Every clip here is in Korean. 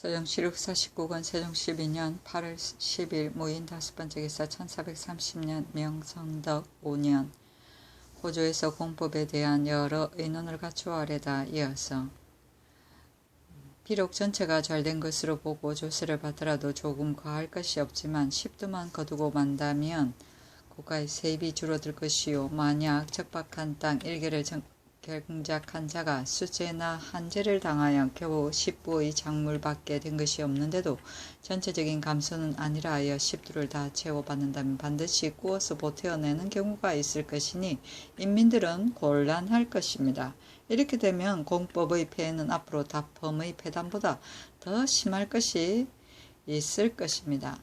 세종시록 49권 세종 12년 8월 10일 무인 5번째 기사 1430년 명성덕 5년 호조에서 공법에 대한 여러 의논을 갖추어 아래다 이어서 비록 전체가 잘된 것으로 보고 조세를 받더라도 조금 과할 것이 없지만 10두만 거두고 만다면 국가의 세입이 줄어들 것이요 만약 적박한 땅 1개를 경작한 자가 수재나 한재를 당하여 겨우 10부의 작물 받게 된 것이 없는데도 전체적인 감소는 아니라 하여 10두를 다 채워받는다면 반드시 구워서 보태어내는 경우가 있을 것이니 인민들은 곤란할 것입니다. 이렇게 되면 공법의 폐해는 앞으로 다펌의 폐단보다 더 심할 것이 있을 것입니다.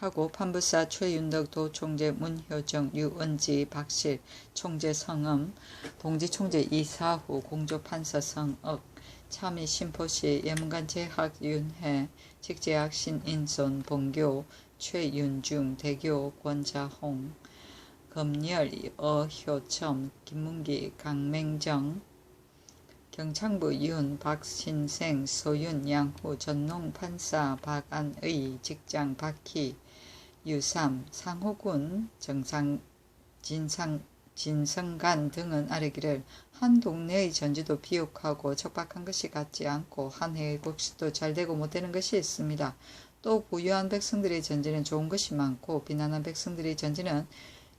하고 판부사 최윤덕 도총재 문효정 유은지 박실 총재 성음 동지총재 이사후 공조판서 성억 참의 심포시 예문관 재학 윤해 직재학 신인손 봉교 최윤중 대교 권자홍 검열 어효첨 김문기 강맹정 경창부 윤 박신생 소윤 양후 전농 판사 박안의 직장 박희 유삼 상호군 정상 진성간 등은 아래기를 한 동네의 전지도 비옥하고 척박한 것이 같지 않고 한 해의 곡식도 잘되고 못되는 것이 있습니다. 또 부유한 백성들의 전지는 좋은 것이 많고 비난한 백성들의 전지는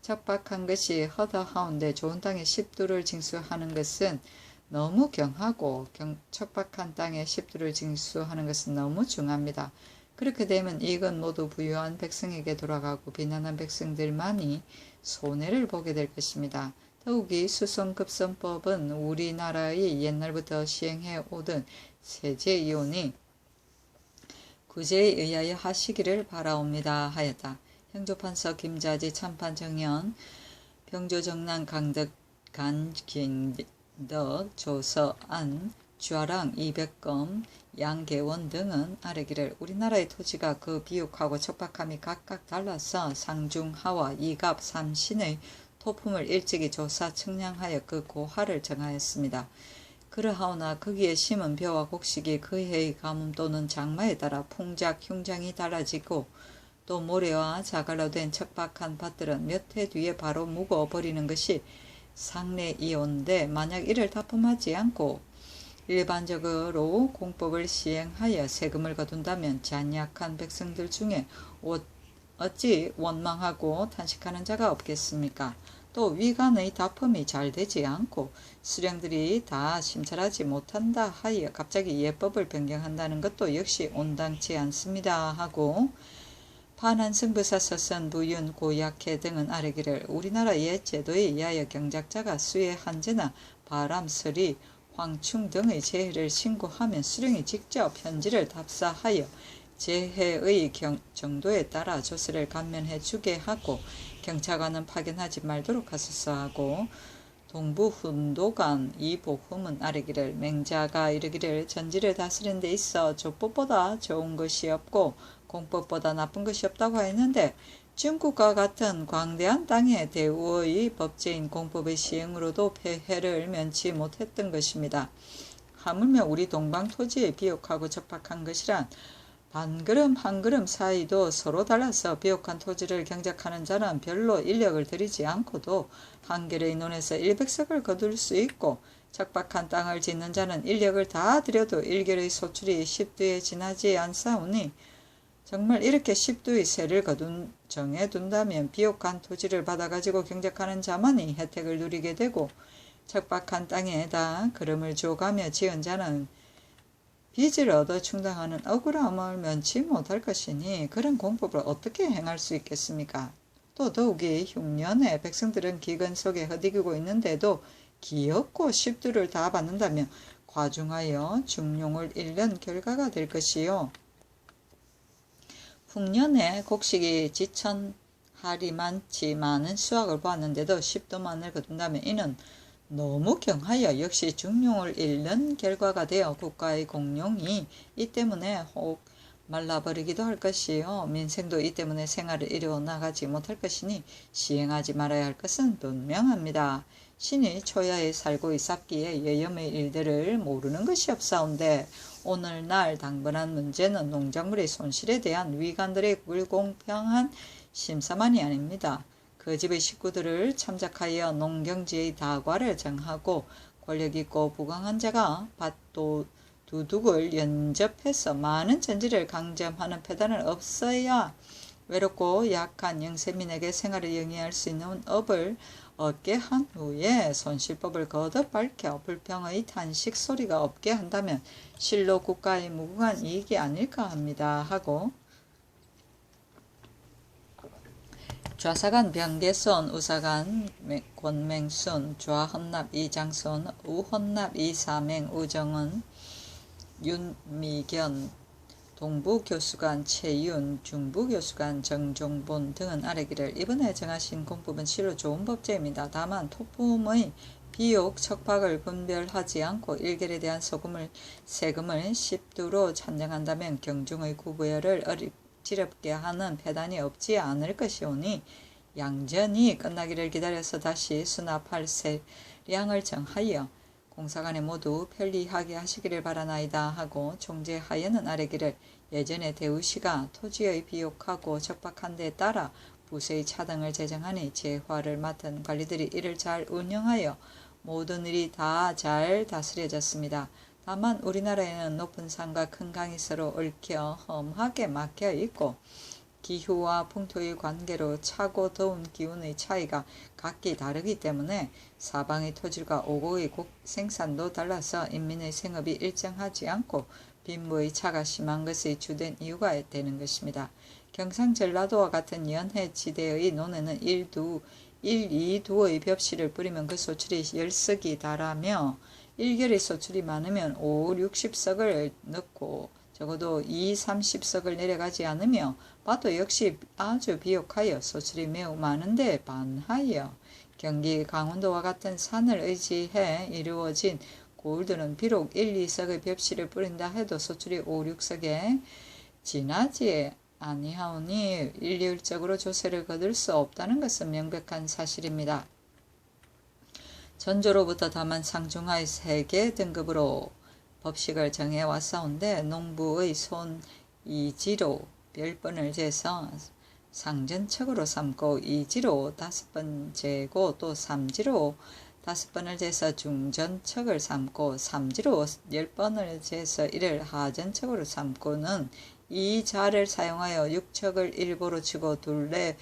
척박한 것이 허다하온데 좋은 땅에 10두를 징수하는 것은 너무 경하고 척박한 땅에 10두를 징수하는 것은 너무 중합니다. 그렇게 되면 이건 모두 부유한 백성에게 돌아가고 비난한 백성들만이 손해를 보게 될 것입니다. 더욱이 수성급선법은 우리나라의 옛날부터 시행해 오던 세제이오니 구제에 의하여 하시기를 바라옵니다 하였다. 행조판서 김자지 참판 정연 병조정난 강덕 간긴덕 조서안 주아랑 200검 양계원 등은 아래기를 우리나라의 토지가 그 비옥하고 척박함이 각각 달라서 상중하와 이갑 삼신의 토품을 일찍이 조사 측량하여 그 고하를 정하였습니다. 그러하오나 거기에 심은 벼와 곡식이 그 해의 가뭄 또는 장마에 따라 풍작 흉장이 달라지고 또 모래와 자갈로 된 척박한 밭들은 몇 해 뒤에 바로 묵어버리는 것이 상례이온데 만약 이를 다품하지 않고 일반적으로 공법을 시행하여 세금을 거둔다면 잔약한 백성들 중에 어찌 원망하고 탄식하는 자가 없겠습니까? 또 위간의 다품이 잘 되지 않고 수령들이 다 심찰하지 못한다 하여 갑자기 예법을 변경한다는 것도 역시 온당치 않습니다 하고 판한승부사 서선 부윤 고약해 등은 아래기를 우리나라 옛 제도에 의하여 경작자가 수의 한재나 바람, 서리, 황충 등의 재해를 신고하면 수령이 직접 현지를 답사하여 재해의 정도에 따라 조세를 감면해 주게 하고 경찰관은 파견하지 말도록 하소서 하고 동부훈도관 이보흠은 아래기를 맹자가 이르기를 전지를 다스리는 데 있어 조법보다 좋은 것이 없고 공법보다 나쁜 것이 없다고 했는데 중국과 같은 광대한 땅의 대우의 법제인 공법의 시행으로도 폐해를 면치 못했던 것입니다. 하물며 우리 동방 토지에 비옥하고 적박한 것이란 반걸음 한 걸음 사이도 서로 달라서 비옥한 토지를 경작하는 자는 별로 인력을 들이지 않고도 한결의 논에서 100석을 거둘 수 있고 적박한 땅을 짓는 자는 인력을 다 들여도 1결의 소출이 10두에 지나지 않사오니 정말 이렇게 10두의 세를 정해둔다면 비옥한 토지를 받아가지고 경작하는 자만이 혜택을 누리게 되고 척박한 땅에다 걸음을 줘가며 지은 자는 빚을 얻어 충당하는 억울함을 면치 못할 것이니 그런 공법을 어떻게 행할 수 있겠습니까? 또 더욱이 흉년에 백성들은 기근 속에 허디기고 있는데도 기업고 10두를 다 받는다면 과중하여 중용을 잃는 결과가 될 것이요. 풍년에 곡식이 지천할이 많지만은 수확을 보았는데도 10두만을 거둔다면 이는 너무 경하여 역시 중용을 잃는 결과가 되어 국가의 공용이 이 때문에 혹 말라버리기도 할 것이요 민생도 이 때문에 생활을 이루어 나가지 못할 것이니 시행하지 말아야 할 것은 분명합니다. 신이 초야에 살고 있었기에 예염의 일들을 모르는 것이 없사온데 오늘날 당번한 문제는 농작물의 손실에 대한 위관들의 불공평한 심사만이 아닙니다. 그 집의 식구들을 참작하여 농경지의 다과를 정하고 권력있고 부강한 자가 밭도둑을 연접해서 많은 전지를 강점하는 패단은 없어야 외롭고 약한 영세민에게 생활을 영위할 수 있는 업을 얻게 한 후에 손실법을 거듭 밝혀 불평의 탄식 소리가 없게 한다면 실로 국가의 무궁한 이익이 아닐까 합니다. 하고 좌사간 병계손, 우사간 권맹순, 좌헌납 이장손, 우헌납 이사맹, 우정은, 윤미견, 동부교수관 최윤, 중부교수관 정종본 등은 아래기를 이번에 정하신 공법은 실로 좋은 법제입니다. 다만 토품의 비옥, 척박을 분별하지 않고 일결에 대한 세금을 십두로 찬정한다면 경중의 구부여를 어렵지럽게 하는 폐단이 없지 않을 것이오니 양전이 끝나기를 기다려서 다시 수납할 세량을 정하여 공사간에 모두 편리하게 하시기를 바라나이다 하고 총재하여는 아래기를 예전에 대우시가 토지의 비옥하고 척박한 데에 따라 부세의 차등을 제정하니 재화를 맡은 관리들이 이를 잘 운영하여 모든 일이 다 잘 다스려졌습니다. 다만 우리나라에는 높은 산과 큰 강이 서로 얽혀 험하게 막혀 있고 기후와 풍토의 관계로 차고 더운 기운의 차이가 각기 다르기 때문에 사방의 토질과 오곡의 생산도 달라서 인민의 생업이 일정하지 않고 빈부의 차가 심한 것의 주된 이유가 되는 것입니다. 경상전라도와 같은 연해지대의 논에는 1, 2, 두의 벽실을 뿌리면 그 소출이 10석이 달하며 1결의 소출이 많으면 5, 60석을 넣고 적어도 2, 30석을 내려가지 않으며 밭도 역시 아주 비옥하여 소출이 매우 많은데 반하여 경기 강원도와 같은 산을 의지해 이루어진 고을들은 비록 1, 2석의 벽실을 뿌린다 해도 소출이 5, 6석에 지나지 아니하오니 일률적으로 조세를 거둘 수 없다는 것은 명백한 사실입니다. 전조로부터 다만 상중하의 3개 등급으로 법식을 정해왔사온데 농부의 손 이지로 10번을 재서 상전척으로 삼고 이지로 5번 재고 또 삼지로 5번을 재서 중전척을 삼고 삼지로 10번을 재서 이를 하전척으로 삼고는 이 자를 사용하여 6척을 일보로 치고 둘레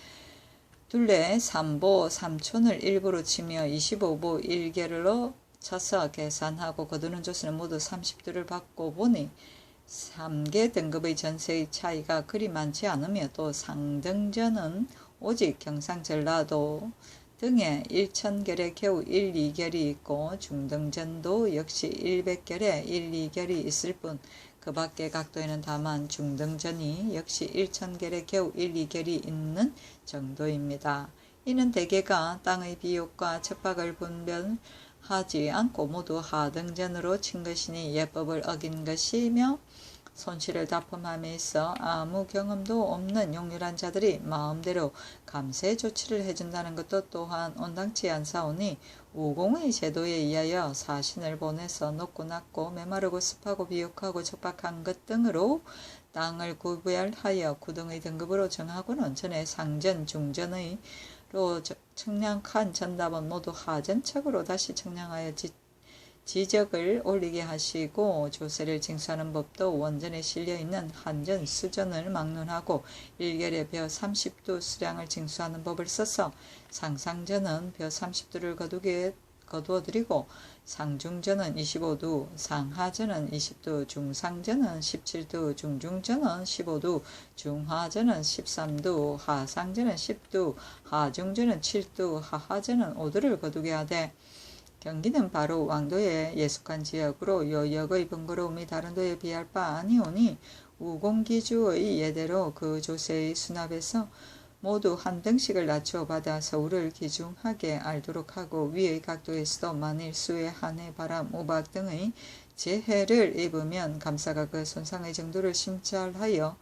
3보 3촌을 일부로 치며 25보 1개로 쳐서 계산하고 거두는 조수는 모두 30두를 받고 보니 3개 등급의 전세의 차이가 그리 많지 않으며 또 상등전은 오직 경상전라도 등에 1000결에 겨우 1, 2결이 있고 중등전도 역시 100결에 1, 2결이 있을 뿐 그 밖의 각도에는 다만 중등전이 역시 1000결에 겨우 1, 2결이 있는 정도입니다. 이는 대개가 땅의 비옥과 척박을 분별하지 않고 모두 하등전으로 친 것이니 예법을 어긴 것이며 손실을 납품함에 있어 아무 경험도 없는 용률한 자들이 마음대로 감세 조치를 해준다는 것도 또한 온당치 않사오니 우공의 제도에 의하여 사신을 보내서 높고 낮고 메마르고 습하고 비옥하고 척박한 것 등으로 땅을 구별하여 구등의 등급으로 정하고는 전에 상전, 중전의로 청량한 전답은 모두 하전척으로 다시 청량하여 지적을 올리게 하시고 조세를 징수하는 법도 원전에 실려있는 한전, 수전을 막론하고 1결에 벼 30두 수량을 징수하는 법을 써서 상상전은 벼 30두를 거두어드리고 상중전은 25두, 상하전은 20두, 중상전은 17두, 중중전은 15두, 중하전은 13두, 하상전은 10두, 하중전은 7두, 하하전은 5두를 거두게 하되 경기는 바로 왕도에 예속한 지역으로 여역의 번거로움이 다른 도에 비할 바 아니오니 우공기주의 예대로 그 조세의 수납에서 모두 한 등씩을 낮춰 받아 서울을 기중하게 알도록 하고 위의 각도에서도 만일 수해 한해 바람 우박 등의 재해를 입으면 감사가 그 손상의 정도를 심찰하여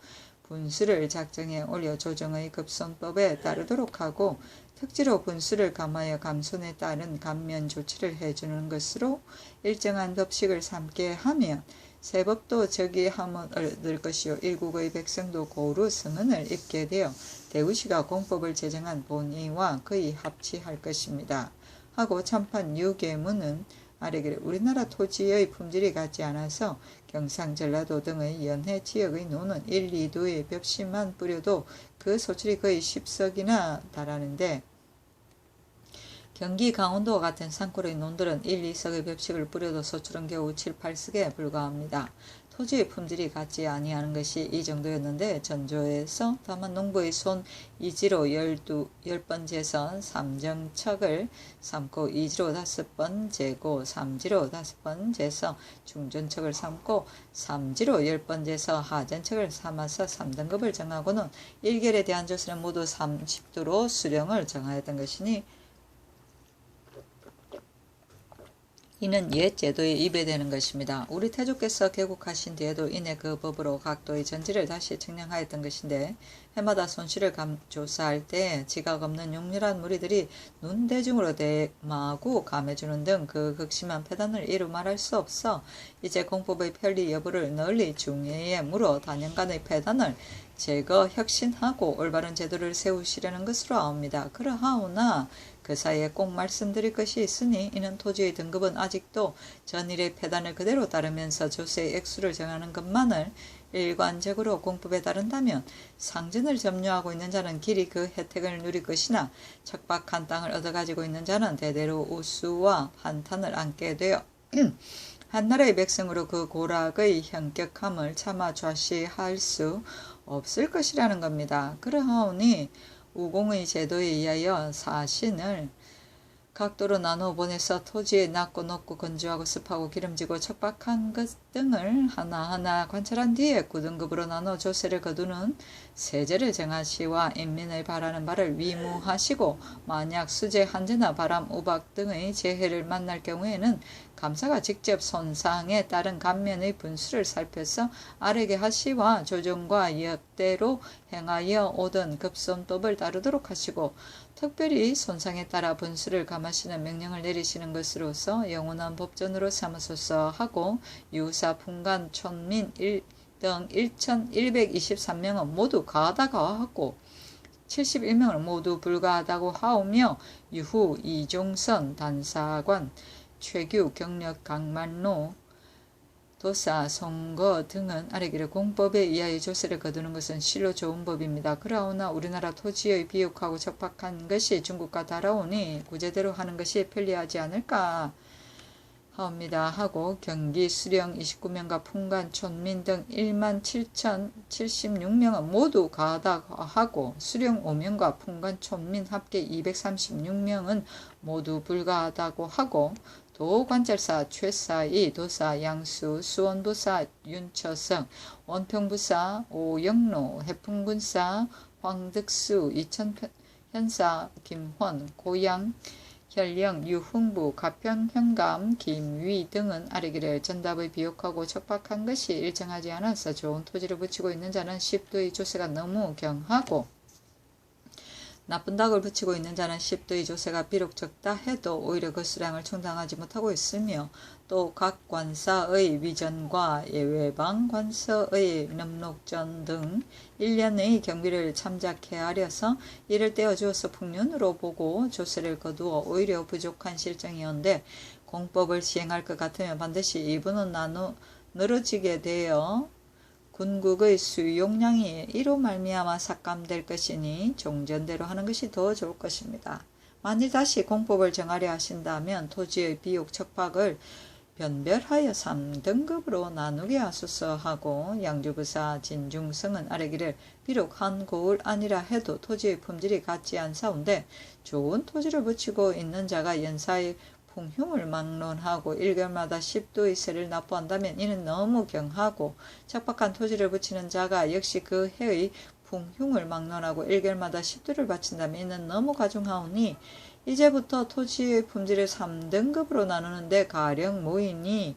분수를 작정해 올려 조정의 급손법에 따르도록 하고 특지로 분수를 감하여 감손에 따른 감면 조치를 해주는 것으로 일정한 법식을 삼게 하면 세법도 저기함을 얻을 것이요 일국의 백성도 고루 성은을 입게 되어 대우시가 공법을 제정한 본의와 거의 합치할 것입니다. 하고 참판 유계문은 아래기를 우리나라 토지의 품질이 같지 않아서 경상 전라도 등의 연해 지역의 노는 1, 2도의 벽시만 뿌려도 그 소출이 거의 10석이나 달하는데 경기 강원도와 같은 산골의 논들은 1, 2석의 벽식을 뿌려도 소출은 겨우 7, 8석에 불과합니다. 토지의 품질이 같지 아니하는 것이 이 정도였는데 전조에서 다만 농부의 손 이지로 10번 재선 삼정척을 삼고 이지로 5번 재고 삼지로 5번 재서 중전척을 삼고 삼지로 10번 재서 하전척을 삼아서 3등급을 정하고는 일결에 대한 조서는 모두 30도로 수령을 정하였던 것이니 이는 옛 제도에 입에되는 것입니다. 우리 태조께서 개국하신 뒤에도 이내 그 법으로 각도의 전지를 다시 측량하였던 것인데 해마다 손실을 조사할 때 지각 없는 용렬한 무리들이 눈대중으로 대마구 감해주는 등 그 극심한 패단을 이루 말할 수 없어 이제 공법의 편리 여부를 널리 중예에 물어 단연간의 패단을 제거 혁신하고 올바른 제도를 세우시려는 것으로 아옵니다. 그러하오나 그 사이에 꼭 말씀드릴 것이 있으니 이는 토지의 등급은 아직도 전일의 패단을 그대로 따르면서 조세의 액수를 정하는 것만을 일관적으로 공법에 따른다면 상전을 점유하고 있는 자는 길이 그 혜택을 누릴 것이나 척박한 땅을 얻어가지고 있는 자는 대대로 우수와 한탄을 안게 되어 한나라의 백성으로 그 고락의 현격함을 차마 좌시할 수 없을 것이라는 겁니다. 그러하오니 우공의 제도에 의하여 사신을 각도로 나누어 보내서 토지에 낮고 높고 건조하고 습하고 기름지고 척박한 것 등을 하나하나 관찰한 뒤에 9등급으로 나누어 조세를 거두는 세제를 정하시와 인민의 바라는 바를 위무하시고 만약 수재 한재나 바람 우박 등의 재해를 만날 경우에는 감사가 직접 손상에 따른 감면의 분수를 살펴서 아래게 하시와 조정과 역대로 행하여 오던 급손법을 따르도록 하시고 특별히 손상에 따라 분수를 감하시는 명령을 내리시는 것으로서 영원한 법전으로 삼으소서 하고 유사 풍간 촌민 등 1123명은 모두 가하다가 하고 71명을 모두 불가하다고 하오며 유후 이종선 단사관 최규 경력 강만로 도사 송거 등은 아래기를 공법에 의하여 조세를 거두는 것은 실로 좋은 법입니다. 그러나 우리나라 토지의 비옥하고 척박한 것이 중국과 다라오니 구제대로 하는 것이 편리하지 않을까 하옵니다. 하고 경기 수령 29명과 풍간 촌민 등 17,076명은 모두 가하다고 하고 수령 5명과 풍간 촌민 합계 236명은 모두 불가하다고 하고 도관찰사 최사이 도사 양수 수원부사 윤처성 원평부사 오영로 해풍군사 황득수 이천현사 김헌 고양 현령 유흥부 가평현감 김위 등은 아래기를 전답의 비옥하고 척박한 것이 일정하지 않아서 좋은 토지를 붙이고 있는 자는 10도의 조세가 너무 경하고 나쁜 닭을 붙이고 있는 자는 10도의 조세가 비록 적다 해도 오히려 그 수량을 충당하지 못하고 있으며 또 각 관사의 위전과 예외방 관서의 늠록전 등 1년의 경비를 참작해 하려서 이를 떼어주어서 풍년으로 보고 조세를 거두어 오히려 부족한 실정이온데 공법을 시행할 것 같으면 반드시 이분은 늘어지게 되어 군국의 수용량이 이로 말미암아 삭감될 것이니 종전대로 하는 것이 더 좋을 것입니다. 만일 다시 공법을 정하려 하신다면 토지의 비옥 척박을 변별하여 3등급으로 나누게 하소서 하고 양주부사 진중성은 아래기를 비록 한 고을 아니라 해도 토지의 품질이 같지 않사온데 좋은 토지를 붙이고 있는 자가 연사의 풍흉을 막론하고 1개월마다 10도의 세를 납부한다면 이는 너무 경하고 척박한 토지를 붙이는 자가 역시 그 해의 풍흉을 막론하고 1개월마다 10도를 바친다면 이는 너무 가중하오니 이제부터 토지의 품질을 3등급으로 나누는데 가령 모이니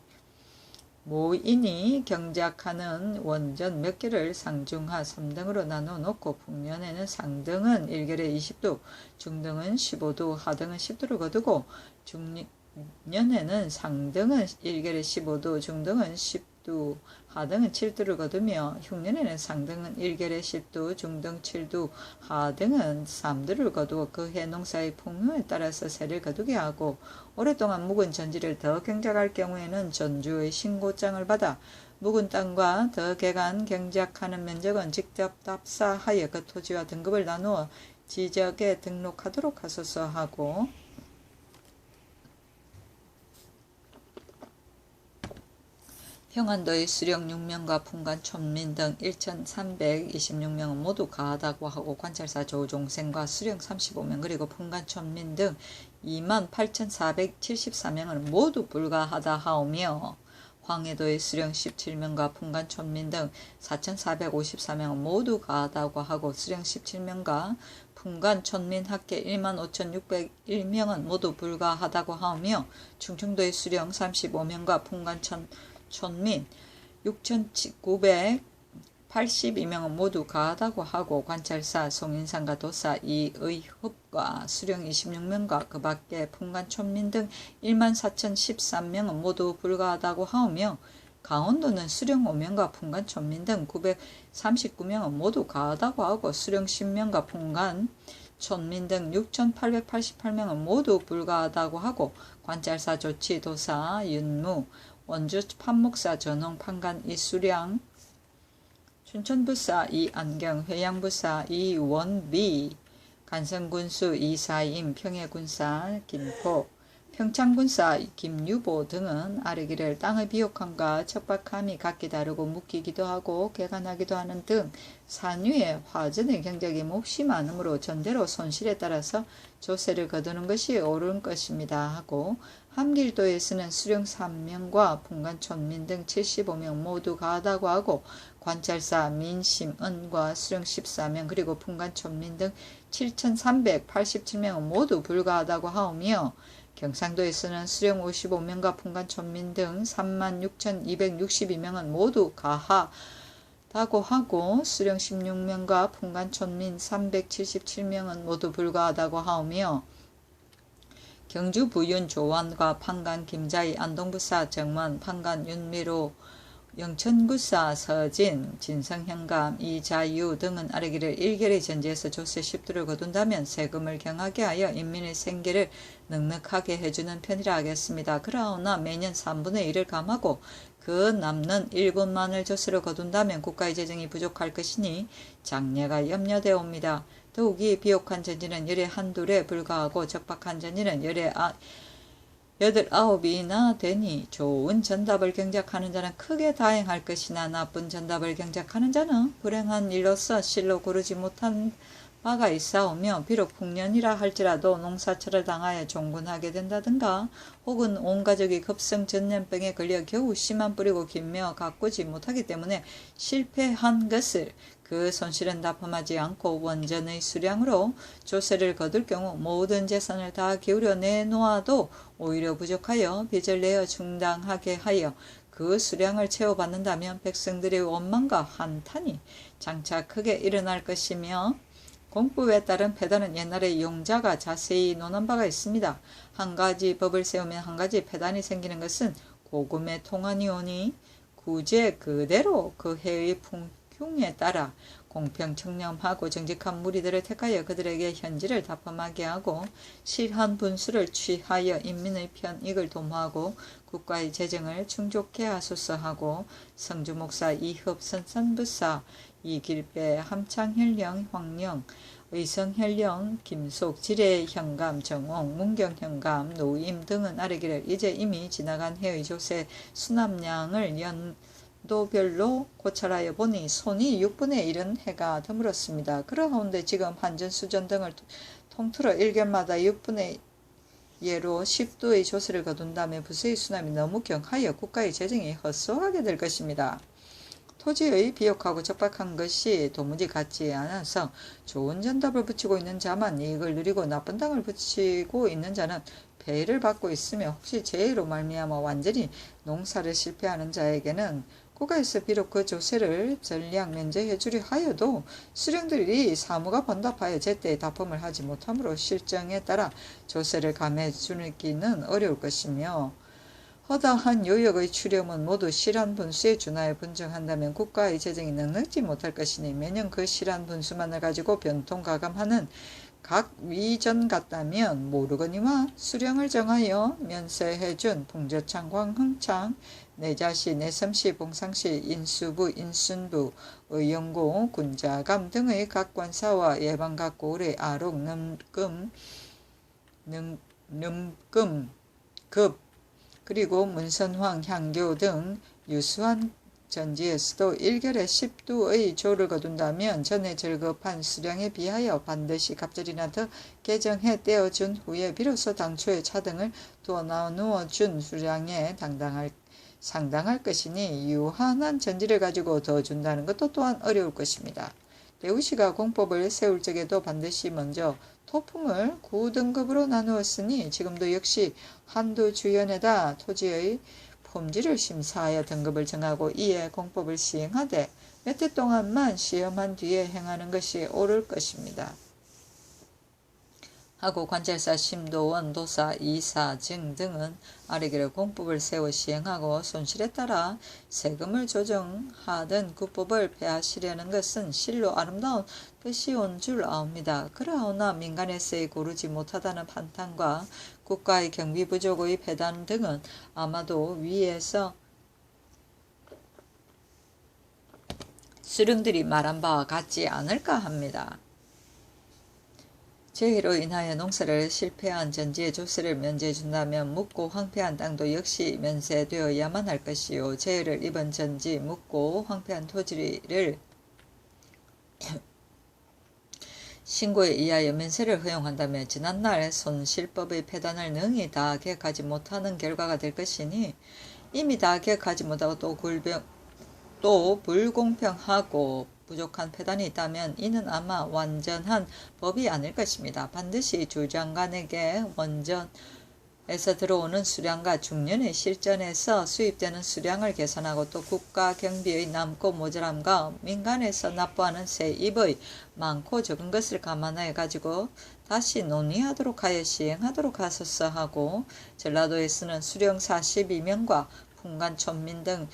모인이 경작하는 원전 몇 개를 상중하 3등으로 나눠 놓고 북면에는 상등은 1결에 20도, 중등은 15도, 하등은 10도를 거두고 중년에는 상등은 1결에 15도, 중등은 10도, 하등은 7도를 거두며 흉년에는 상등은 1결에 10도, 중등 7도, 하등은 3도를 거두어 그 해 농사의 풍요에 따라서 세를 거두게 하고 오랫동안 묵은 전지를 더 경작할 경우에는 전주의 신고장을 받아 묵은 땅과 더 개간 경작하는 면적은 직접 답사하여 그 토지와 등급을 나누어 지적에 등록하도록 하소서 하고 평안도의 수령 6명과 풍간 촌민 등 1,326명은 모두 가하다고 하고 관찰사 조종생과 수령 35명 그리고 풍간 촌민 등 28,474명은 모두 불가하다 하오며 황해도의 수령 17명과 풍간 촌민 등 4,454명은 모두 가하다고 하고 수령 17명과 풍간 촌민 합계 15,601명은 모두 불가하다고 하오며 충청도의 수령 35명과 풍간 촌민 6,982명은 모두 가하다고 하고 관찰사 송인상과 도사 이의흡과 수령 26명과 그 밖에 풍간 촌민 등 14,013명은 모두 불가하다고 하오며 강원도는 수령 5명과 풍간 촌민 등 939명은 모두 가하다고 하고 수령 10명과 풍간 촌민 등 6,888명은 모두 불가하다고 하고 관찰사 조치 도사 윤무 원주 판목사 전홍 판간 이수량 춘천부사 이안경 회양부사 이원비 간성군수 이사임 평해군사 김포 평창군사 김유보 등은 아래기를 땅의 비옥함과 척박함이 각기 다르고 묶이기도 하고 개간하기도 하는 등 산위의 화전의 경작이 몹시 많으므로 전대로 손실에 따라서 조세를 거두는 것이 옳은 것입니다 하고 함길도에서는 수령 3명과 풍간 촌민 등 75명 모두 가하다고 하고 관찰사 민심은과 수령 14명 그리고 풍간 촌민 등 7,387명은 모두 불가하다고 하오며 경상도에서는 수령 55명과 풍간 촌민 등 36,262명은 모두 가하다고 하고 수령 16명과 풍간 촌민 377명은 모두 불가하다고 하오며 경주 부윤 조원과 판간 김자희 안동부사 정만 판간 윤미로 영천구사 서진 진성현감 이자유 등은 아래기를 일결의 전지에서 조세 10도를 거둔다면 세금을 경하게 하여 인민의 생계를 넉넉하게 해주는 편이라 하겠습니다. 그러나 매년 3분의 1을 감하고 그 남는 1분만을 조세로 거둔다면 국가의 재정이 부족할 것이니 장래가 염려되어 옵니다. 더욱이 비옥한 전지는 열에 한둘에 불과하고 적박한 전지는 열에 8, 9이나 되니 좋은 전답을 경작하는 자는 크게 다행할 것이나 나쁜 전답을 경작하는 자는 불행한 일로서 실로 고르지 못한 바가 있사오며 비록 풍년이라 할지라도 농사철을 당하여 종군하게 된다든가 혹은 온 가족이 급성 전염병에 걸려 겨우 씨만 뿌리고 길며 가꾸지 못하기 때문에 실패한 것을 그 손실은 납품하지 않고 원전의 수량으로 조세를 거둘 경우 모든 재산을 다 기울여 내놓아도 오히려 부족하여 빚을 내어 충당하게 하여 그 수량을 채워받는다면 백성들의 원망과 한탄이 장차 크게 일어날 것이며 공법에 따른 폐단은 옛날에 용자가 자세히 논한 바가 있습니다. 한 가지 법을 세우면 한 가지 폐단이 생기는 것은 고금의 통한이오니 구제 그대로 그 해의 풍흉에 따라 공평청렴하고 정직한 무리들을 택하여 그들에게 현지를 납품하게 하고 실한 분수를 취하여 인민의 편익을 도모하고 국가의 재정을 충족케 하소서 하고 성주목사 이흡 선산부사 이길배 함창현령 황령 의성현령 김속 지례현감 정옥 문경현감 노임 등은 아래기를 이제 이미 지나간 해의 조세 수납량을 연도별로 고찰하여 보니 손이 6분의 1은 해가 드물었습니다. 그러하운데 지금 한전 수전 등을 통틀어 1개월마다 6분의 예로 10도의 조세를 거둔다면 부세의 수납이 너무 경하여 국가의 재정이 헛소하게 될 것입니다. 토지의 비옥하고 적박한 것이 도무지 같지 않아서 좋은 전답을 붙이고 있는 자만 이익을 누리고 나쁜 당을 붙이고 있는 자는 폐해를 받고 있으며 혹시 재해로 말미암아 완전히 농사를 실패하는 자에게는 국가에서 비록 그 조세를 전량 면제해 주려 하여도 수령들이 사무가 번답하여 제때에 납품을 하지 못하므로 실정에 따라 조세를 감해 주기는 어려울 것이며 허다한 요역의 출염은 모두 실한 분수에 준하여 분정한다면 국가의 재정이 넉넉지 못할 것이니 매년 그 실한 분수만을 가지고 변통가감하는 각 위전 같다면 모르거니와 수령을 정하여 면세해준 풍조창, 광흥창, 내자시, 내섬시, 봉상시, 인수부, 인순부, 의용고, 군자감 등의 각 관사와 예방각고의 아록, 능금, 급, 그리고 문선황, 향교 등 유수한 전지에서도 일결에 10두의 조를 거둔다면 전에 절급한 수량에 비하여 반드시 갑절이나 더 개정해 떼어준 후에 비로소 당초의 차등을 두어 나누어 준 수량에 상당할 것이니 유한한 전지를 가지고 더 준다는 것도 또한 어려울 것입니다. 대우시가 공법을 세울 적에도 반드시 먼저 토품을 9등급으로 나누었으니 지금도 역시 한두 주연에다 토지의 품질을 심사하여 등급을 정하고 이에 공법을 시행하되 몇 해 동안만 시험한 뒤에 행하는 것이 옳을 것입니다. 하고 관찰사, 심도원, 도사, 이사, 증 등은 아래기를 공법을 세워 시행하고 손실에 따라 세금을 조정하던 구법을 폐하시려는 것은 실로 아름다운 뜻이 온 줄 아옵니다. 그러하오나 민간에서의 고르지 못하다는 판단과 국가의 경비 부족의 배단 등은 아마도 위에서 수령들이 말한 바와 같지 않을까 합니다. 재해로 인하여 농사를 실패한 전지의 조세를 면제해 준다면 묻고 황폐한 땅도 역시 면세되어야만 할 것이요. 재해를 입은 전지, 묻고 황폐한 토지를 신고에 의하여 면세를 허용한다면 지난날 손실법의 폐단을 능히 다 기억하지 못하는 결과가 될 것이니 이미 다 기억하지 못하고 또 불공평하고 부족한 폐단이 있다면 이는 아마 완전한 법이 아닐 것입니다. 반드시 주장관에게 원전에서 들어오는 수량과 중년의 실전에서 수입되는 수량을 계산하고 또 국가 경비의 남고 모자람과 민간에서 납부하는 세입의 많고 적은 것을 감안해 가지고 다시 논의하도록 하여 시행하도록 하소서 하고 전라도에 쓰는 수령 42명과 풍간 촌민 등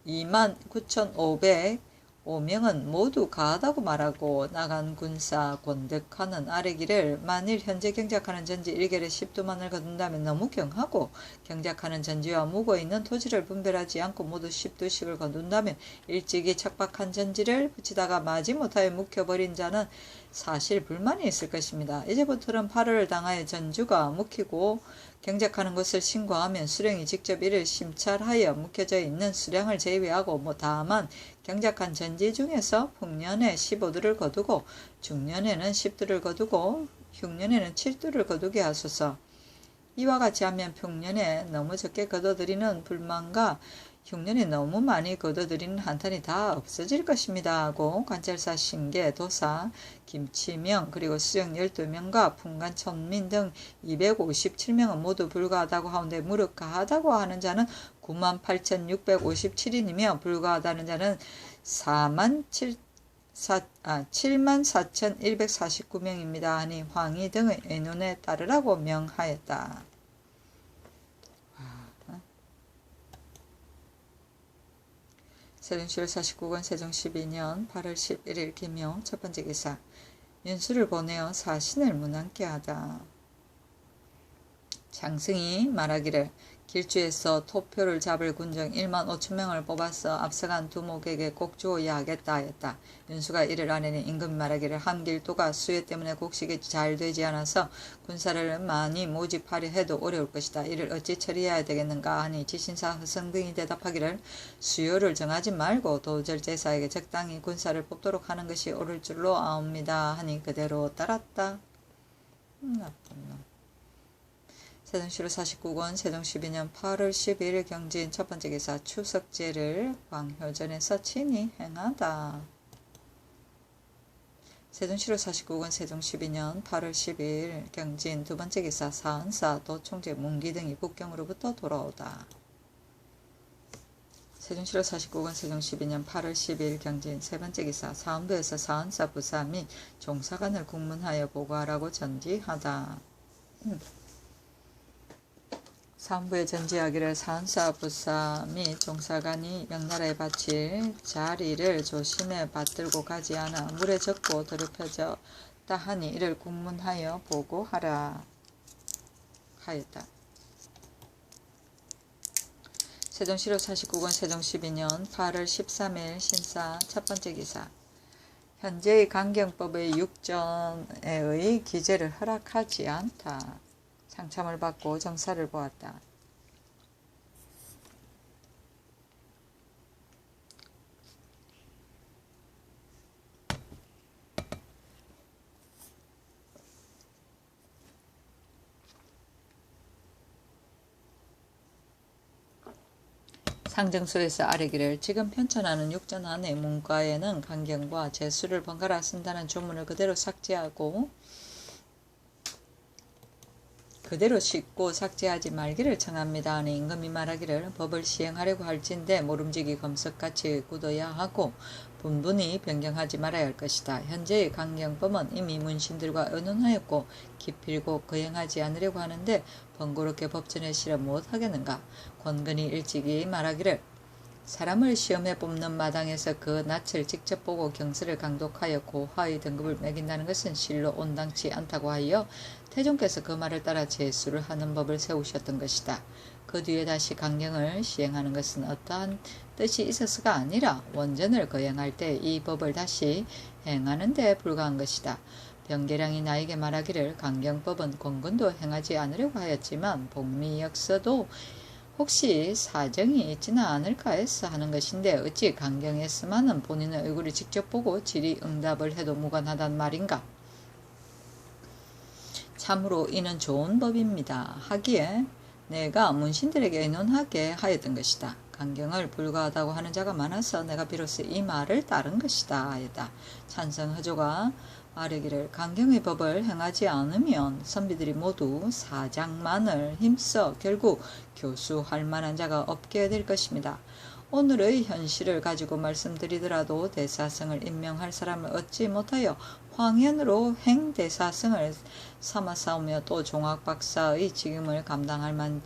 129,505명은 모두 가하다고 말하고 나간 군사 권득하는 아래기를 만일 현재 경작하는 전지 1결에 10두만을 거둔다면 너무 경하고 경작하는 전지와 묵어있는 토지를 분별하지 않고 모두 10두씩을 거둔다면 일찍이 척박한 전지를 붙이다가 마지못하여 묵혀버린 자는 사실 불만이 있을 것입니다. 이제부터는 파를 당하여 전주가 묵히고 경작하는 것을 신고하면 수령이 직접 이를 심찰하여 묵혀져 있는 수량을 제외하고 다만 경작한 전지 중에서 풍년에 15두를 거두고 중년에는 10두를 거두고 흉년에는 7두를 거두게 하소서. 이와 같이 하면 풍년에 너무 적게 거둬들이는 불만과 흉년에 너무 많이 거둬들이는 한탄이 다 없어질 것입니다 하고 관찰사, 신계, 도사, 김치명 그리고 수령 12명과 풍간 천민 등 257명은 모두 불가하다고 하는데 무릇 가하다고 하는 자는 98,657인이며 불가하다는 자는 74,149명입니다 하니 황희 등의 의논에 따르라고 명하였다. 세종시를 49권 세종 12년 8월 11일 김용 첫번째 기사. 윤수를 보내어 사신을 문안케 하다. 장승이 말하기를 길주에서 토표를 잡을 군정 15,000명을 뽑아서 앞서간 두목에게 꼭 주어야 하겠다 하였다. 윤수가 이를 아내니 임금이 말하기를 함길도가 수해 때문에 곡식이 잘 되지 않아서 군사를 많이 모집하려 해도 어려울 것이다. 이를 어찌 처리해야 되겠는가 하니 지신사 허성 등이 대답하기를 수요를 정하지 말고 도절제사에게 적당히 군사를 뽑도록 하는 것이 옳을 줄로 아옵니다 하니 그대로 따랐다. 나쁜 놈. 세종시로 49권 세종 12년 8월 12일 경진 첫번째 기사. 추석제를 광효전에서 친히 행하다. 세종시로 49군 세종 12년 8월 10일 경진 두 번째 기사 사은사 도총재 문기 등이 북경으로부터 돌아오다. 세종시로 49군 세종 12년 8월 10일 경진 세 번째 기사 사헌부에서 사은사 부사 및 종사관을 국문하여 보고하라고 전지하다. 사헌부에 전지하기를 사은사 부사 및 종사관이 명나라에 바칠 자리를 조심해 받들고 가지 않아 물에 젖고 더럽혀졌다 하니 이를 국문하여 보고하라 하였다. 세종시로 49군 세종 12년 8월 13일 신사 첫 번째 기사 현재의 강경법의 육전에의 기재를 허락하지 않다. 상참을 받고 정사를 보았다. 상정소에서 아뢰기를 지금 편찬하는 육전 안의 문과에는 강경과 재수를 번갈아 쓴다는 조문을 그대로 삭제하고 그대로 씻고 삭제하지 말기를 청합니다 하니 임금이 말하기를 법을 시행하려고 할진대 모름지기 검석같이 굳어야 하고 분분히 변경하지 말아야 할 것이다. 현재의 강경법은 이미 문신들과 의논하였고 기필고 거행하지 않으려고 하는데 번거롭게 법전에 실어 못하겠는가. 권근히 일찍이 말하기를 사람을 시험에 뽑는 마당에서 그 낯을 직접 보고 경서를 강독하여 고하의 등급을 매긴다는 것은 실로 온당치 않다고 하여 태종께서 그 말을 따라 제수를 하는 법을 세우셨던 것이다. 그 뒤에 다시 강경을 시행하는 것은 어떠한 뜻이 있어서가 아니라 원전을 거행할 때 이 법을 다시 행하는 데 불과한 것이다. 병계량이 나에게 말하기를 강경법은 권근도 행하지 않으려고 하였지만 복리역서도 혹시 사정이 있지는 않을까 해서 하는 것인데 어찌 강경했으마는 본인의 얼굴을 직접 보고 질의응답을 해도 무관하단 말인가. 참으로 이는 좋은 법입니다. 하기에 내가 문신들에게 의논하게 하였던 것이다. 강경을 불가하다고 하는 자가 많아서 내가 비로소 이 말을 따른 것이다 하였다. 찬성허조가 아뢰기를 강경의 법을 행하지 않으면 선비들이 모두 사장만을 힘써 결국 교수할 만한 자가 없게 될 것입니다. 오늘의 현실을 가지고 말씀드리더라도 대사성을 임명할 사람을 얻지 못하여 황현으로 행대사성을 삼아싸우며 또 종학박사의 직임을 감당할 만한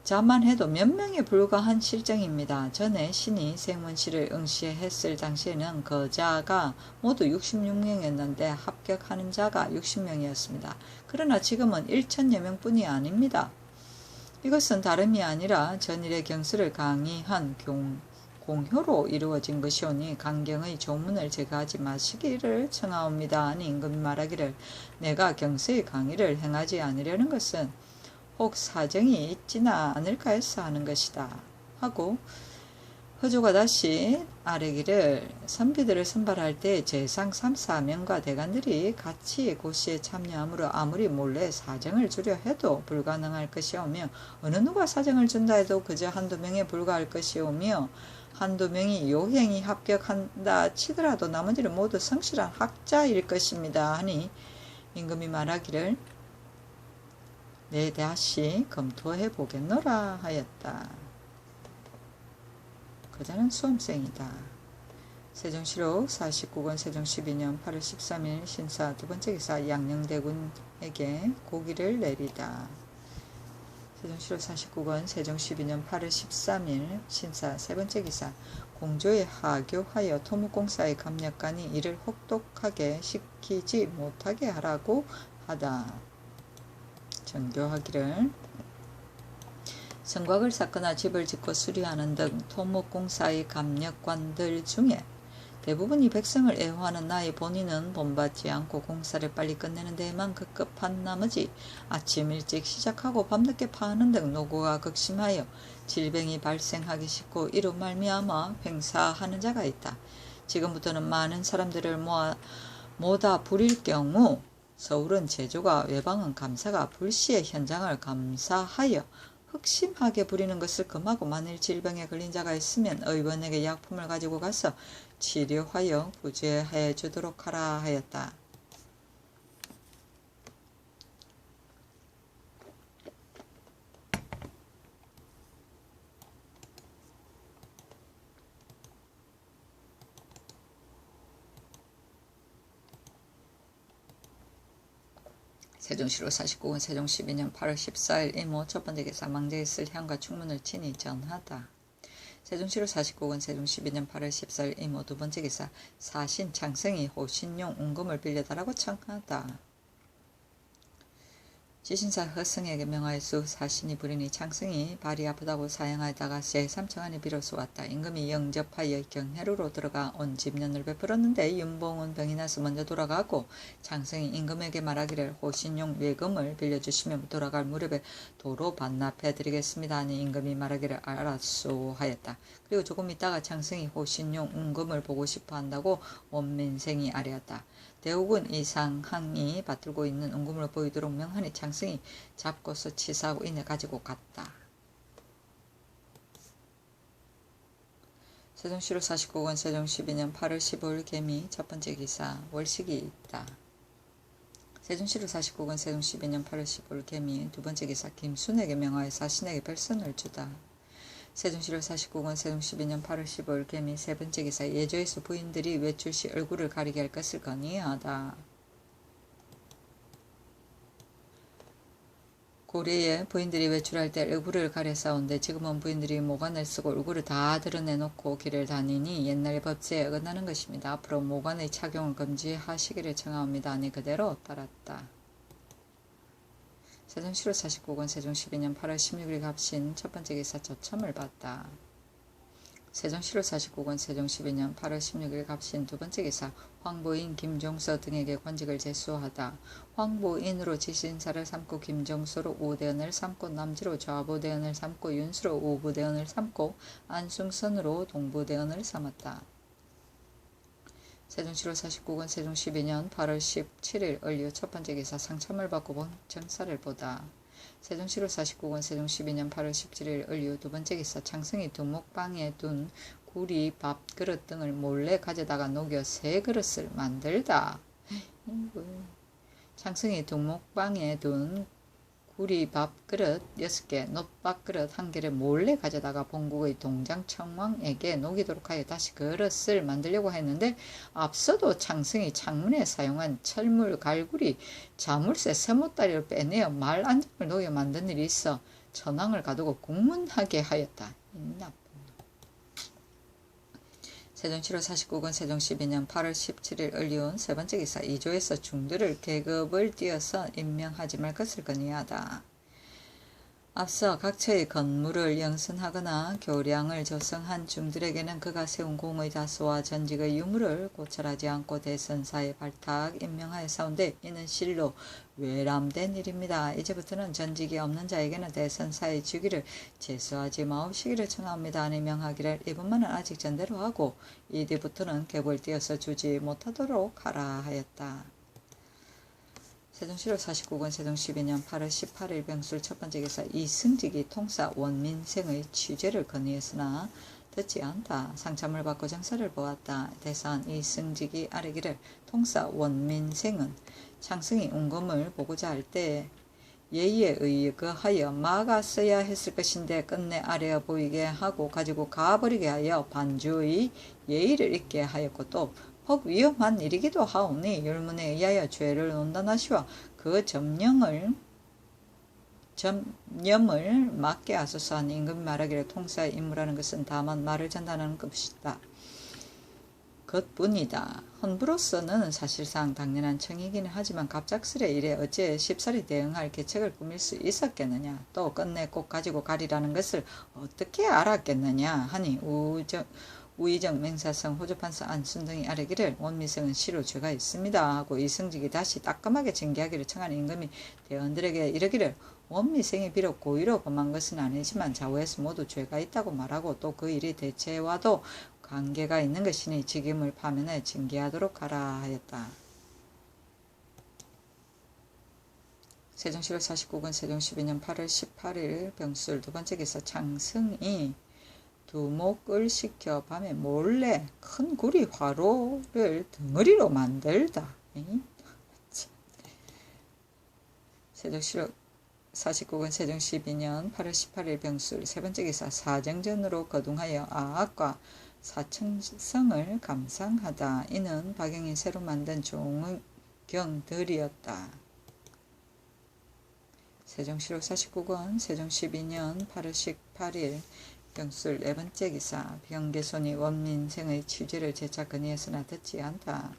자만 해도 몇 명에 불과한 실정입니다. 전에 신이 생문시를 응시했을 당시에는 거자가 모두 66명이었는데 합격하는 자가 60명이었습니다. 그러나 지금은 1천여 명뿐이 아닙니다. 이것은 다름이 아니라 전일의 경서를 강의한 공효로 이루어진 것이오니 강경의 조문을 제거하지 마시기를 청하옵니다. 하니 임금이 말하기를 내가 경서의 강의를 행하지 않으려는 것은 혹 사정이 있지나 않을까 해서 하는 것이다. 하고 허조가 다시 아뢰기를 선비들을 선발할 때 재상 3, 4명과 대관들이 같이 고시에 참여하므로 아무리 몰래 사정을 주려 해도 불가능할 것이오며 어느 누가 사정을 준다 해도 그저 한두 명에 불과할 것이오며 한두 명이 요행이 합격한다 치더라도 나머지는 모두 성실한 학자일 것입니다. 하니 임금이 말하기를 내 다시 검토해 보겠노라 하였다. 그자는 수험생이다. 세종시록 49권 세종 12년 8월 13일 신사 두 번째 기사 양녕대군에게 고기를 내리다. 세종시록 49권 세종 12년 8월 13일 신사 세 번째 기사 공조에 하교하여 토목공사의 감력관이 이를 혹독하게 시키지 못하게 하라고 하다. 전교하기를 성곽을 쌓거나 집을 짓고 수리하는 등 토목공사의 감력관들 중에 대부분이 백성을 애호하는 나의 본인은 본받지 않고 공사를 빨리 끝내는 데에만 급급한 나머지 아침 일찍 시작하고 밤늦게 파하는 등 노고가 극심하여 질병이 발생하기 쉽고 이로 말미암아 횡사하는 자가 있다. 지금부터는 많은 사람들을 모아 부릴 경우 서울은 제조가 외방은 감사가 불시에 현장을 감사하여 흑심하게 부리는 것을 금하고 만일 질병에 걸린 자가 있으면 의원에게 약품을 가지고 가서 치료하여 구제해 주도록 하라 하였다. 세종시로 49군 세종 12년 8월 14일 이모 첫 번째 기사 망대에 쓸 향과 충문을 친히 전하다. 세종시로 49군 세종 12년 8월 14일 이모 두 번째 기사 사신 창성이 호신용 운금을 빌려달라고 청하다. 지신사 허승에게 명하여수 사신이 부리니 창성이 발이 아프다고 사양하다가 제3청안이 비로소 왔다. 임금이 영접하여 경회로로 들어가 온 집년을 베풀었는데 윤봉은 병이 나서 먼저 돌아가고 창성이 임금에게 말하기를 호신용 외금을 빌려주시면 돌아갈 무렵에 도로 반납해드리겠습니다 하니 임금이 말하기를 알았소 하였다. 그리고 조금 있다가 창성이 호신용 운금을 보고 싶어 한다고 원민생이 아뢰었다. 대욱은 이상항이 받들고 있는 은금으로 보이도록 명하니 창성이 잡고서 치사하고 인해 가지고 갔다. 세종시로 49권 세종 12년 8월 15일 개미 첫 번째 기사 월식이 있다. 세종시로 49권 세종 12년 8월 15일 개미 두 번째 기사 김순에게 명하여 사신에게 별선을 주다. 세종시로 49권 세종 12년 8월 15일 개미 세 번째 기사 예조에서 부인들이 외출 시 얼굴을 가리게 할 것을 건의하다. 고래에 부인들이 외출할 때 얼굴을 가려싸운데 지금은 부인들이 모관을 쓰고 얼굴을 다 드러내놓고 길을 다니니 옛날 법제에 어긋나는 것입니다. 앞으로 모관의 착용을 금지하시기를 청하옵니다. 하니 그대로 따랐다. 세종시로 49권 세종 12년 8월 16일 갑신 첫 번째 기사 저첨을 받다. 세종시로 49권 세종 12년 8월 16일 갑신 두 번째 기사 황보인 김종서 등에게 권직을 제수하다. 황보인으로 지신사를 삼고 김종서로 우대원을 삼고 남지로 좌부대원을 삼고 윤수로 우부대원을 삼고 안승선으로 동부대원을 삼았다. 세종시로 49권 세종 12년 8월 17일 을류 첫 번째 기사 상첨을 받고 정사를 보다. 세종시로 49권 세종 12년 8월 17일 을류 두 번째 기사 창성이 두목방에 둔 구리, 밥, 그릇 등을 몰래 가져다가 녹여 세 그릇을 만들다. 창성이 두목방에 둔 구리, 밥, 그릇 6개, 놋밥 그릇 1개를 몰래 가져다가 본국의 동장청왕에게 녹이도록 하여 다시 그릇을 만들려고 했는데 앞서도 창성이 창문에 사용한 철물 갈구리, 자물쇠 세모다리를 빼내어 말 안장을 녹여 만든 일이 있어 전황을 가두고 국문하게 하였다. 세종시로 49권 세종 12년 8월 17일 을리온 세 번째 기사 2조에서 중들을 계급을 띄어서 임명하지 말 것을 건의하다. 앞서 각처의 건물을 영선하거나 교량을 조성한 중들에게는 그가 세운 공의 다소와 전직의 유무를 고찰하지 않고 대선사에 발탁 임명하여 사온데 이는 실로 외람된 일입니다. 이제부터는 전직이 없는 자에게는 대선사의 주기를 제수하지 마옵시기를 청합니다. 하니 명하기를 이분만은 아직 전대로 하고 이 뒤부터는 객을 띄어서 주지 못하도록 하라 하였다. 세종시로 49권 세종 12년 8월 18일 병술 첫 번째 기사 이승직이 통사 원민생의 취재를 건의했으나 듣지 않다. 상참을 받고 정사를 보았다. 대사한 이승직이 아뢰기를 통사 원민생은 창성이 운금을 보고자 할 때 예의에 의거하여 막았어야 했을 것인데 끝내 아뢰어 보이게 하고 가지고 가버리게 하여 반주의 예의를 잊게 하였고 또 혹 위험한 일이기도 하오니 율문에 의하여 죄를 논단하시와 그 점령을 막게 하소서 하니 임금이 말하기를 통사의 임무라는 것은 다만 말을 전달하는 것이다. 그뿐이다. 헌부로서는 사실상 당연한 청이기는 하지만 갑작스레 이래 어째 쉽사리 대응할 계책을 꾸밀 수 있었겠느냐. 또 끝내 꼭 가지고 가리라는 것을 어떻게 알았겠느냐 하니 우의정 맹사성 호조판사 안순 등이 아뢰기를 원미성은 시로 죄가 있습니다 하고 이승직이 다시 따끔하게 징계하기를 청하는 임금이 대원들에게 이르기를 원미생이 비록 고의로 범한 것은 아니지만 좌우에서 모두 죄가 있다고 말하고 또 그 일이 대체와도 관계가 있는 것이니 직임을 파면해 징계하도록 하라 하였다. 세종시로 49군 세종 12년 8월 18일 병술 두 번째 기사 창승이 두목을 시켜 밤에 몰래 큰 구리 화로를 덩어리로 만들다. 세종시로 49군 세종 12년 8월 18일 병술 세 번째 기사 사정전으로 거둥하여 아악과 사천성을 감상하다. 이는 박영이 새로 만든 종경들이었다. 세종시로 49권 세종 12년 8월 18일 병술 네 번째 기사 병계손이 원민생의 취지를 재차 건의했으나 듣지 않다.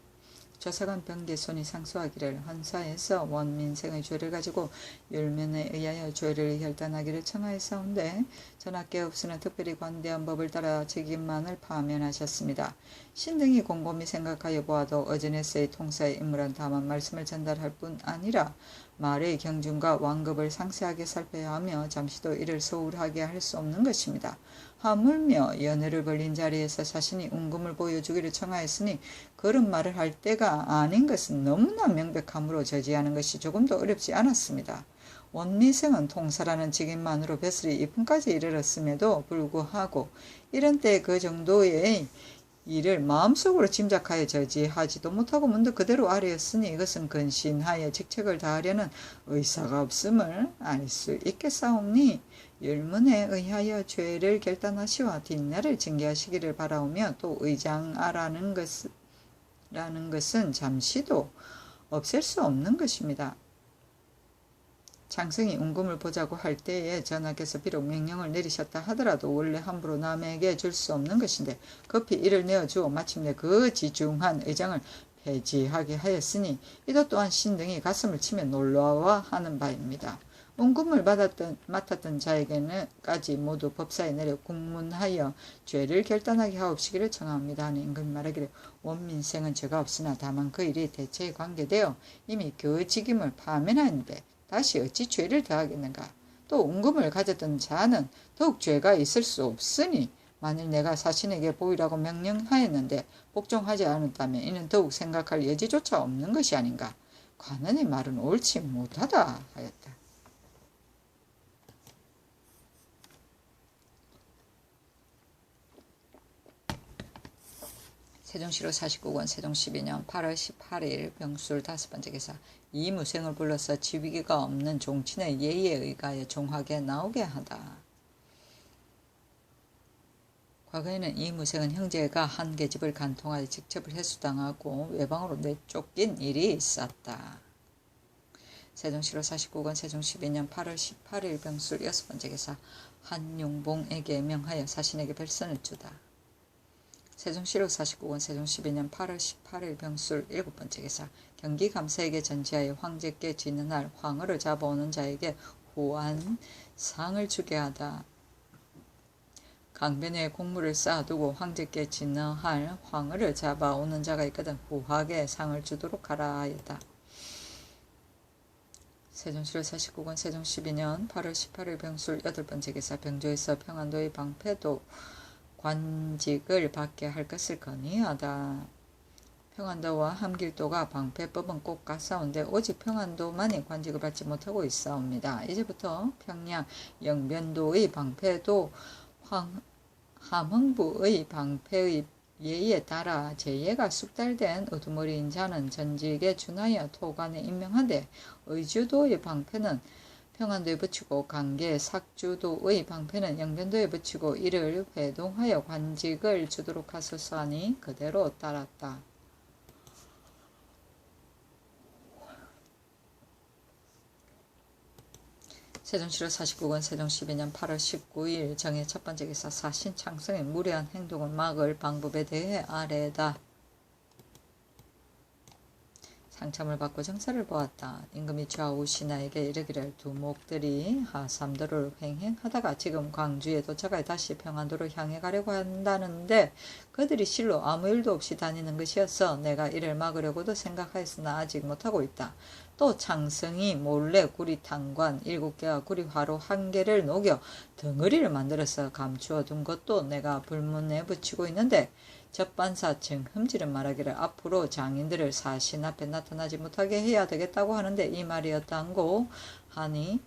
조사관 병계손이 상소하기를 헌사에서 원민생의 죄를 가지고 율면에 의하여 죄를 결단하기를 청하였사온데 전하께 없으나 특별히 관대한 법을 따라 책임만을 파면하셨습니다. 신등이 곰곰이 생각하여 보아도 어제네스의 통사의 임무란 다만 말씀을 전달할 뿐 아니라 말의 경중과 완급을 상세하게 살펴야 하며 잠시도 이를 소홀하게 할 수 없는 것입니다. 하물며 연회를 벌린 자리에서 자신이 운금을 보여주기를 청하였으니 그런 말을 할 때가 아닌 것은 너무나 명백함으로 저지하는 것이 조금도 어렵지 않았습니다. 원미생은 통사라는 직임만으로 뱃슬이 이품까지 이르렀음에도 불구하고 이런 때 그 정도의 이를 마음속으로 짐작하여 저지하지도 못하고 문득 그대로 아뢰었으니 이것은 근신하여 직책을 다하려는 의사가 없음을 알 수 있겠사옵니 율문에 의하여 죄를 결단하시와 뒷날을 징계하시기를 바라오며 또 의장아라는 것은 잠시도 없앨 수 없는 것입니다. 장승이 운금을 보자고 할 때에 전하께서 비록 명령을 내리셨다 하더라도 원래 함부로 남에게 줄 수 없는 것인데 급히 이를 내어주어 마침내 그 지중한 의장을 폐지하게 하였으니 이도 또한 신등이 가슴을 치며 놀라워하는 바입니다. 운금을 맡았던 자에게는까지 모두 법사에 내려 국문하여 죄를 결단하게 하옵시기를 청합니다 하는 임금이 말하기를 원민생은 죄가 없으나 다만 그 일이 대체에 관계되어 이미 그 직임을 파면하는데 다시 어찌 죄를 더하겠는가. 또 운금을 가졌던 자는 더욱 죄가 있을 수 없으니 만일 내가 사신에게 보이라고 명령하였는데 복종하지 않았다면 이는 더욱 생각할 여지조차 없는 것이 아닌가. 관원의 말은 옳지 못하다 하였다. 세종시로 49권 세종 12년 8월 18일 병술 다섯 번째 기사 이무생을 불러서 지위가 없는 종친의 예의에 의하여 종하게 나오게 하다. 과거에는 이무생은 형제가 한 계집을 간통하여 직첩을 해수당하고 외방으로 내쫓긴 일이 있었다. 세종시로 49권 세종 12년 8월 18일 병술 여섯 번째 기사 한용봉에게 명하여 사신에게 별선을 주다. 세종시로 49권 세종 12년 8월 18일 병술 일곱 번째 기사 경기감사에게 전지하여 황제께 진언할 황허를 잡아오는 자에게 후한상을 주게 하다. 강변에 곡물을 쌓아두고 황제께 진언할 황허를 잡아오는 자가 있거든 후하게 상을 주도록 하라 하였다. 세종시로 49권 세종 12년 8월 18일 병술 여덟 번째 기사 병조에서 평안도의 방패도 관직을 받게 할 것을 건의하다. 평안도와 함길도가 방패법은 꼭 같사온데 오직 평안도만이 관직을 받지 못하고 있사옵니다. 이제부터 평양 영변도의 방패도 함흥부의 방패의 예의에 따라 제예가 숙달된 우두머리인 자는 전직에 준하여 토관에 임명하되 의주도의 방패는 평안도에 붙이고 강계 삭주도의 방패는 영변도에 붙이고 이를 회동하여 관직을 주도록 하소서 하니 그대로 따랐다. 세종시로 49권 세종 12년 8월 19일 정의 첫 번째 기사 사신 창성의 무례한 행동을 막을 방법에 대해 아래다. 상참을 받고 정사를 보았다. 임금이 좌우 신하에게 이르기를 두목들이 하삼도를 횡행하다가 지금 광주에 도착하여 다시 평안도로 향해 가려고 한다는데 그들이 실로 아무 일도 없이 다니는 것이어서 내가 이를 막으려고도 생각하였으나 아직 못하고 있다. 또 창성이 몰래 구리탄관 7개와 구리화로 1개를 녹여 덩어리를 만들어서 감추어 둔 것도 내가 불문에 붙이고 있는데 접반사 정흠질은 말하기를 앞으로 장인들을 사신 앞에 나타나지 못하게 해야 되겠다고 하는데 이 말이었단고 하니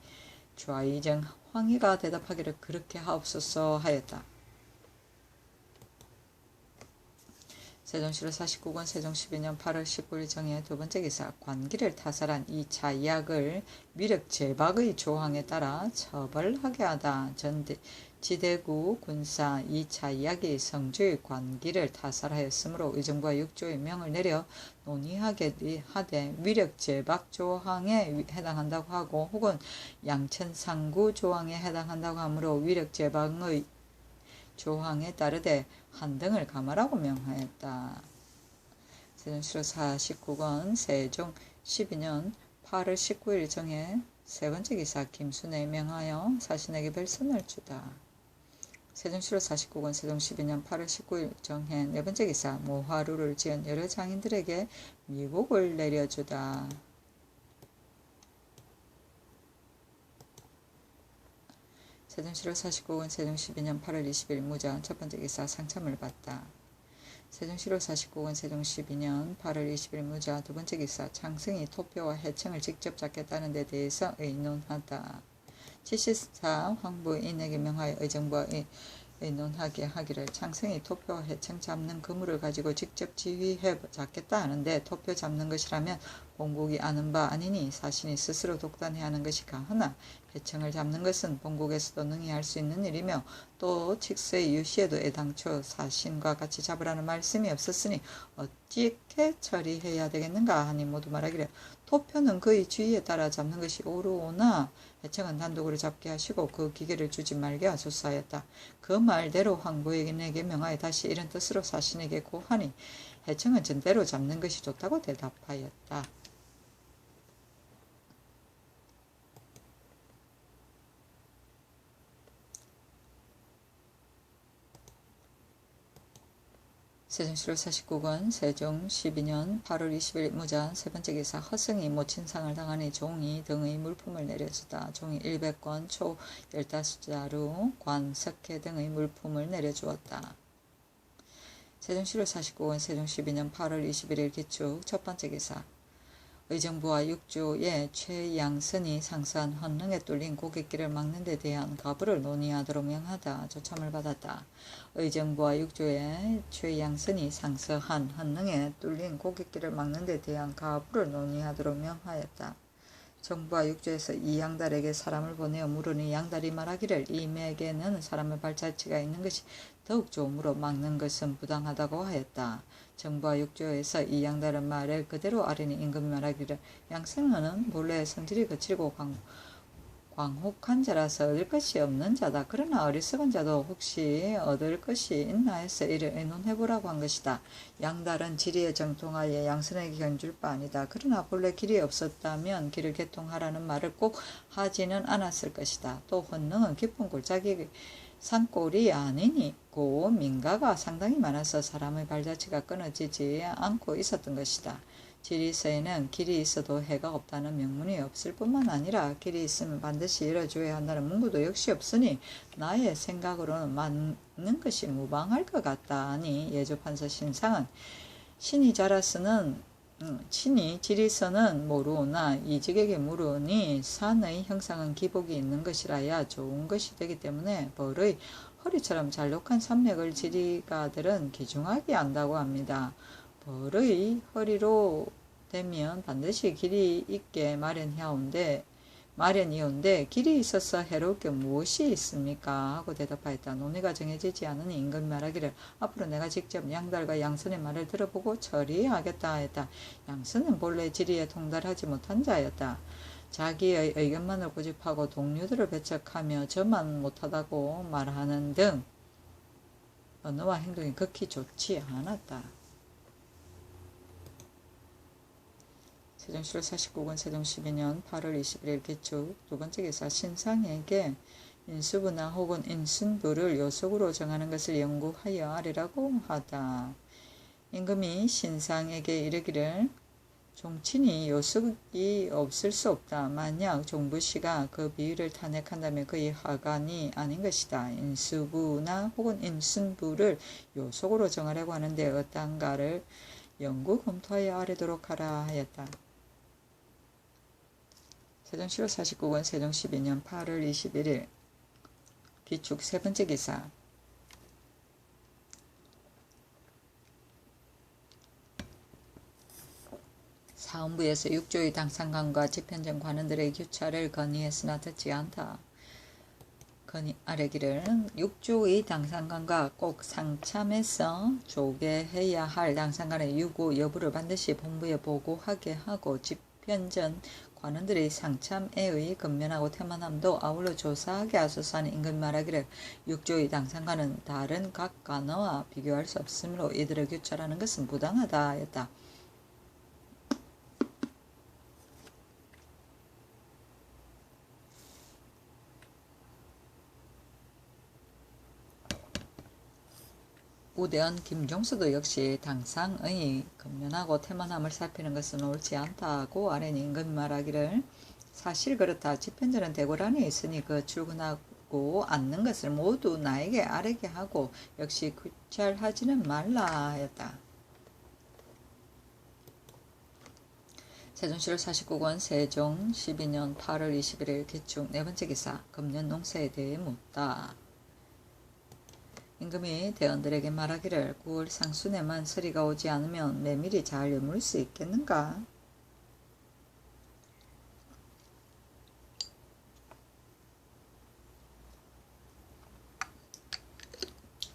좌이정 황희가 대답하기를 그렇게 하옵소서 하였다. 세종시로 49권 세종 12년 8월 19일 정해 두 번째 기사 관기를 타살한 이 자약을 위력 제박의 조항에 따라 처벌하게 하다. 지대구 군사 이 자약이 성주의 관기를 타살하였으므로 의정부가 6조의 명을 내려 논의하게 하되 위력 제박 조항에 해당한다고 하고 혹은 양천상구 조항에 해당한다고 하므로 위력 제박의 조항에 따르되 한등을 감하라고 명하였다. 세종시로 49권 세종 12년 8월 19일 정해 세 번째 기사 김순에 명하여 사신에게 별선을 주다. 세종시로 49권 세종 12년 8월 19일 정해 네 번째 기사 모화루를 지은 여러 장인들에게 미국을 내려주다. 세종시로 49권 세종 12년 8월 20일 무전 첫 번째 기사 상참을 받다. 세종시로 49권 세종 12년 8월 20일 무자 두 번째 기사 창승이 토표와 해청을 직접 잡겠다는 데 대해서 의논하다. 74 황부인에게 명하여 의정부와 의논하게 하기를 창승이 토표와 해청 잡는 그물을 가지고 직접 지휘해 잡겠다 하는데 토표 잡는 것이라면 본국이 아는 바 아니니 사신이 스스로 독단해야 하는 것이가 하나 해청을 잡는 것은 본국에서도 능히 할 수 있는 일이며 또 칙서의 유시에도 애당초 사신과 같이 잡으라는 말씀이 없었으니 어찌게 처리해야 되겠는가 하니 모두 말하기를 토표는 그의 주의에 따라 잡는 것이 옳으오나 해청은 단독으로 잡게 하시고 그 기계를 주지 말게 하소서하였다. 그 말대로 황부인에게 명하여 다시 이런 뜻으로 사신에게 고하니 해청은 전대로 잡는 것이 좋다고 대답하였다. 세종시로 49권 세종 12년 8월 20일 무자 세 번째 기사 허승이 모친상을 당하니 종이 등의 물품을 내려주다. 종이 100권 초 15자루 관, 석회 등의 물품을 내려주었다. 세종시로 49권 세종 12년 8월 21일 기축 첫 번째 기사 의정부와 육조의 최양선이 상서한 헌능에 뚫린 고갯길을 막는 데 대한 가부를 논의하도록 명하다. 조참을 받았다. 의정부와 육조의 최양선이 상서한 헌능에 뚫린 고갯길을 막는 데 대한 가부를 논의하도록 명하였다. 정부와 육조에서 이 양달에게 사람을 보내어 물으니 양달이 말하기를 이맥에는 사람의 발자취가 있는 것이 더욱 좋으므로 막는 것은 부당하다고 하였다. 정부와 육조에서 이 양달은 말을 그대로 아뢰니 임금이 말하기를 양승은은 본래 성질이 거칠고 광혹한 자라서 얻을 것이 없는 자다. 그러나 어리석은 자도 혹시 얻을 것이 있나 해서 이를 의논해보라고 한 것이다. 양달은 지리에 정통하여 양선에게 견줄 바 아니다. 그러나 본래 길이 없었다면 길을 개통하라는 말을 꼭 하지는 않았을 것이다. 또 헌능은 깊은 골짜기 산골이 아니고 민가가 상당히 많아서 사람의 발자취가 끊어지지 않고 있었던 것이다. 지리서에는 길이 있어도 해가 없다는 명문이 없을 뿐만 아니라 길이 있으면 반드시 열어줘야 한다는 문구도 역시 없으니 나의 생각으로는 맞는 것이 무방할 것 같다 하니 예조판서 신상은 신이 지리서는 모르오나 이직에게 물으니 산의 형상은 기복이 있는 것이라야 좋은 것이 되기 때문에 벌의 허리처럼 잘록한 산맥을 지리가들은 기중하게 한다고 합니다. 벌의 허리로 되면 반드시 길이 있게 마련이온데 길이 있어서 해로울 게 무엇이 있습니까? 하고 대답하였다. 논의가 정해지지 않으니 임금이 말하기를 앞으로 내가 직접 양달과 양선의 말을 들어보고 처리하겠다 하였다. 양선은 본래 지리에 통달하지 못한 자였다. 자기의 의견만을 고집하고 동료들을 배척하며 저만 못하다고 말하는 등 언어와 행동이 극히 좋지 않았다. 세종시로 49권 세종 12년 8월 21일 기축 두 번째 기사 신상에게 인수부나 혹은 인순부를 요속으로 정하는 것을 연구하여 아뢰라고 하다. 임금이 신상에게 이르기를 종친이 요석이 없을 수 없다. 만약 종부씨가 그 비위를 탄핵한다면 그의 하관이 아닌 것이다. 인수부나 혹은 인순부를 요속으로 정하려고 하는데 어떠한가를 연구 검토하여 아뢰도록 하라 하였다. 세종시로 49권 세종 12년 8월 21일 기축 세 번째 기사. 사헌부에서 육조의 당상관과 집현전 관원들의 규찰을 건의했으나 듣지 않다. 아래기를 육조의 당상관과 꼭 상참해서 조계해야 할 당상관의 유고 여부를 반드시 본부에 보고하게 하고 집현전 관원들의 상참에의 근면하고 태만함도 아울러 조사하게 하소서 하는 임금이 말하기를 육조의 당상관은 다른 각 관어와 비교할 수 없으므로 이들을 규찰하는 것은 부당하다 하였다. 우대원 김종수도 역시 당상의 근면하고 태만함을 살피는 것은 옳지 않다고 아래는 임금이 말하기를 사실 그렇다. 집현전은 대궐 안에 있으니 그 출근하고 앉는 것을 모두 나에게 아뢰게 하고 역시 규찰하지는 말라 하였다. 세종시로 49권 세종 12년 8월 21일 기축 네 번째 기사. 금년 농사에 대해 묻다. 임금이 대원들에게 말하기를 9월 상순에만 서리가 오지 않으면 메밀이 잘 여물 수 있겠는가?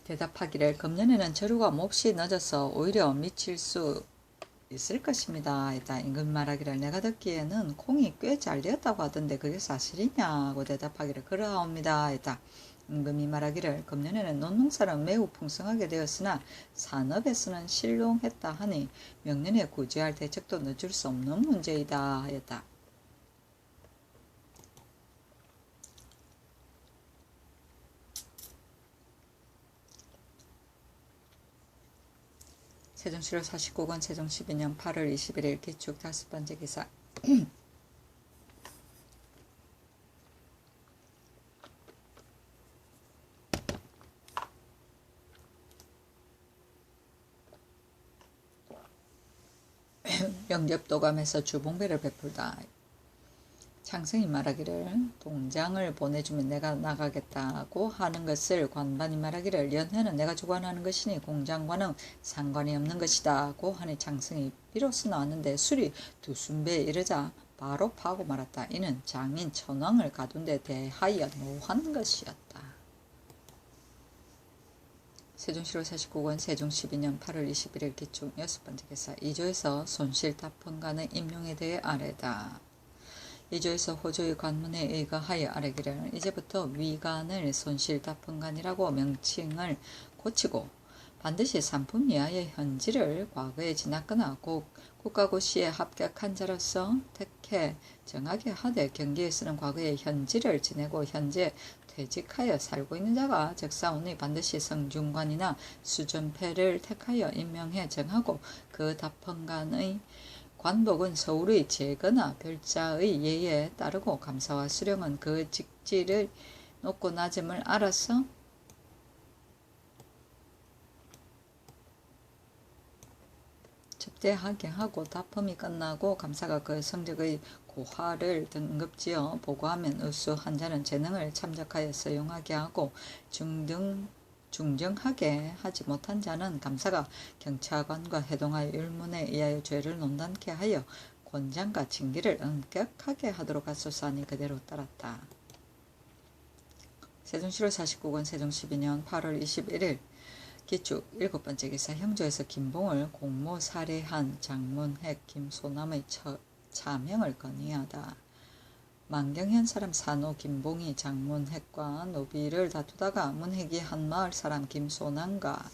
대답하기를 금년에는 저루가 몹시 늦어서 오히려 미칠 수 있을 것입니다. 했다. 임금이 말하기를 내가 듣기에는 콩이 꽤 잘 되었다고 하던데 그게 사실이냐고 대답하기를 그러하옵니다. 했다. 임금이 말하기를 금년에는 논농사는 매우 풍성하게 되었으나 산업에서는 실롱했다 하니 명년에 구제할 대책도 늦출 수 없는 문제이다 하였다. 세종시로 49권 세종 12년 8월 21일 기축 다섯 번째 기사. 영접도감에서 주봉배를 베풀다. 창승이 말하기를 동장을 보내주면 내가 나가겠다고 하는 것을 관반이 말하기를 연회는 내가 주관하는 것이니 공장과는 상관이 없는 것이다고 하니 창승이 비로소 나왔는데 술이 두 순배에 이르자 바로 파고 말았다. 이는 장인 천왕을 가둔 데 대하여 노한 것이었다. 세종시로 49권 세종 12년 8월 21일 기축 여섯 번째 기사. 2조에서 손실답헌관의 임용에 대해 아뢰다. 2조에서 호조의 관문에 의거하여 아뢰기를 이제부터 위관을 손실답헌관이라고 명칭을 고치고 반드시 상품 이하의 현지를 과거에 지났거나 국가고시에 합격한 자로서 택해 정하게 하되 경기에서는 과거에 현지를 지내고 현재 퇴직하여 살고 있는 자가 적사오니 반드시 성중관이나 수전패를 택하여 임명해 정하고 그 답헌관의 관복은 서울의 제거나 별자의 예에 따르고 감사와 수령은 그 직지를 높고 낮음을 알아서 접대하게 하고 답헌이 끝나고 감사가 그 성적의 고하를 등급지어 보고하면 의수 한 자는 재능을 참작하여 서용하게 하고 중정하게 하지 못한 자는 감사가 경차관과 해동하여 율문에 의하여 죄를 논단케 하여 권장과 징계를 엄격하게 하도록 하소서 하니 그대로 따랐다. 세종시로 49권 세종 12년 8월 21일 기축 일곱 번째 기사. 형조에서 김봉을 공모 살해한 장문핵 김소남의 차명을 건의하다. 만경현 사람 산호 김봉이 장문핵과 노비를 다투다가 문핵이 한마을 사람 김소남과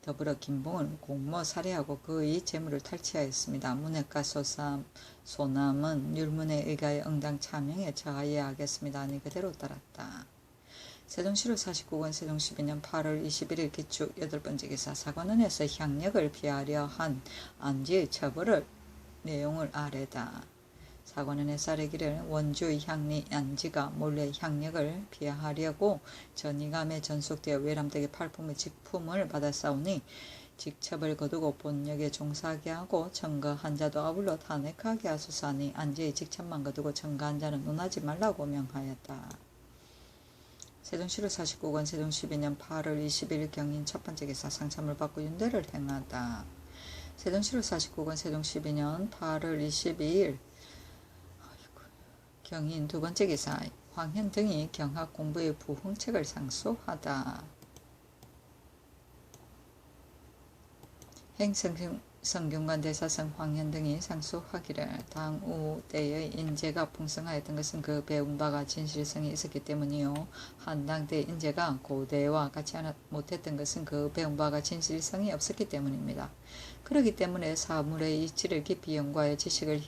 더불어 김봉을 공모 살해하고 그의 재물을 탈취하였습니다. 문핵과 소남은 율문에 의하여 응당 차명에 처하여야 하겠습니다. 아니 그대로 따랐다. 세종시로 49권 세종 12년 8월 21일 기축 여덟 번째 기사. 사관원에서 향력을 피하려 한 안지의 처벌을 내용을 아래다. 사관원의 쌀의기를 원주의 향리 안지가 몰래 향력을 피하려고 전이감에 전속되어 외람되게 팔품의 직품을 받았사오니 직첩을 거두고 본역에 종사하게 하고 청거한 자도 아울러 탄핵하게 하소서하니 안지의 직첩만 거두고 청거한 자는 논하지 말라고 명하였다. 세종시로 49권 세종 12년 8월 20일 경인 첫 번째 기사 상참을 받고 윤대를 행하다. 세종시로 49권 세종 12년 8월 22일 경인 두 번째 기사 황현 등이 경학 공부의 부흥책을 상소하다. 행성균관 대사성 황현 등이 상소하기를 당우 때의 인재가 풍성하였던 것은 그 배운 바가 진실성이 있었기 때문이요. 한당 때 인재가 고대와 같이 못했던 것은 그 배운 바가 진실성이 없었기 때문입니다. 그렇기 때문에 사물의 이치를 깊이 연구하여 지식을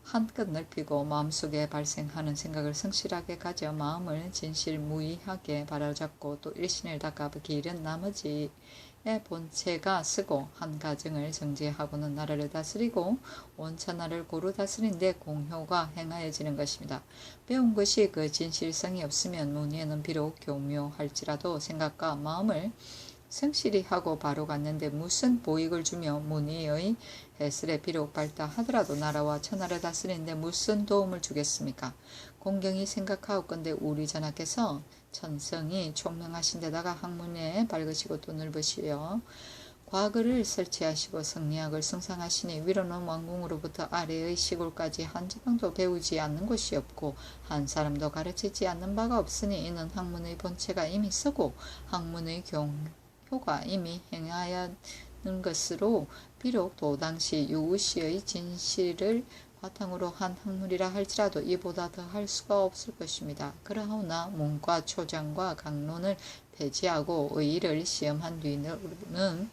한껏 넓히고 마음속에 발생하는 생각을 성실하게 가져 마음을 진실무의하게 바로잡고 또 일신을 닦아 기른 나머지의 본체가 쓰고 한 가정을 정제하고는 나라를 다스리고 온 천하를 고루 다스린 데 공효가 행하여지는 것입니다. 배운 것이 그 진실성이 없으면 문의에는 비록 교묘할지라도 생각과 마음을 성실히 하고 바로 갔는데 무슨 보익을 주며 문의의 해설에 비록 발달하더라도 나라와 천하를 다스리는데 무슨 도움을 주겠습니까? 공경이 생각하옵건대 우리 전하께서 천성이 총명하신 데다가 학문에 밝으시고 또 넓으시며 과거를 설치하시고 성리학을 승상하시니 위로는 왕궁으로부터 아래의 시골까지 한 지방도 배우지 않는 곳이 없고 한 사람도 가르치지 않는 바가 없으니 이는 학문의 본체가 이미 쓰고 학문의 효가 이미 행하였는 것으로 비록 도당시 유우시의 진실을 바탕으로 한 학문이라 할지라도 이보다 더 할 수가 없을 것입니다. 그러하오나 문과 초장과 강론을 폐지하고 의의를 시험한 뒤는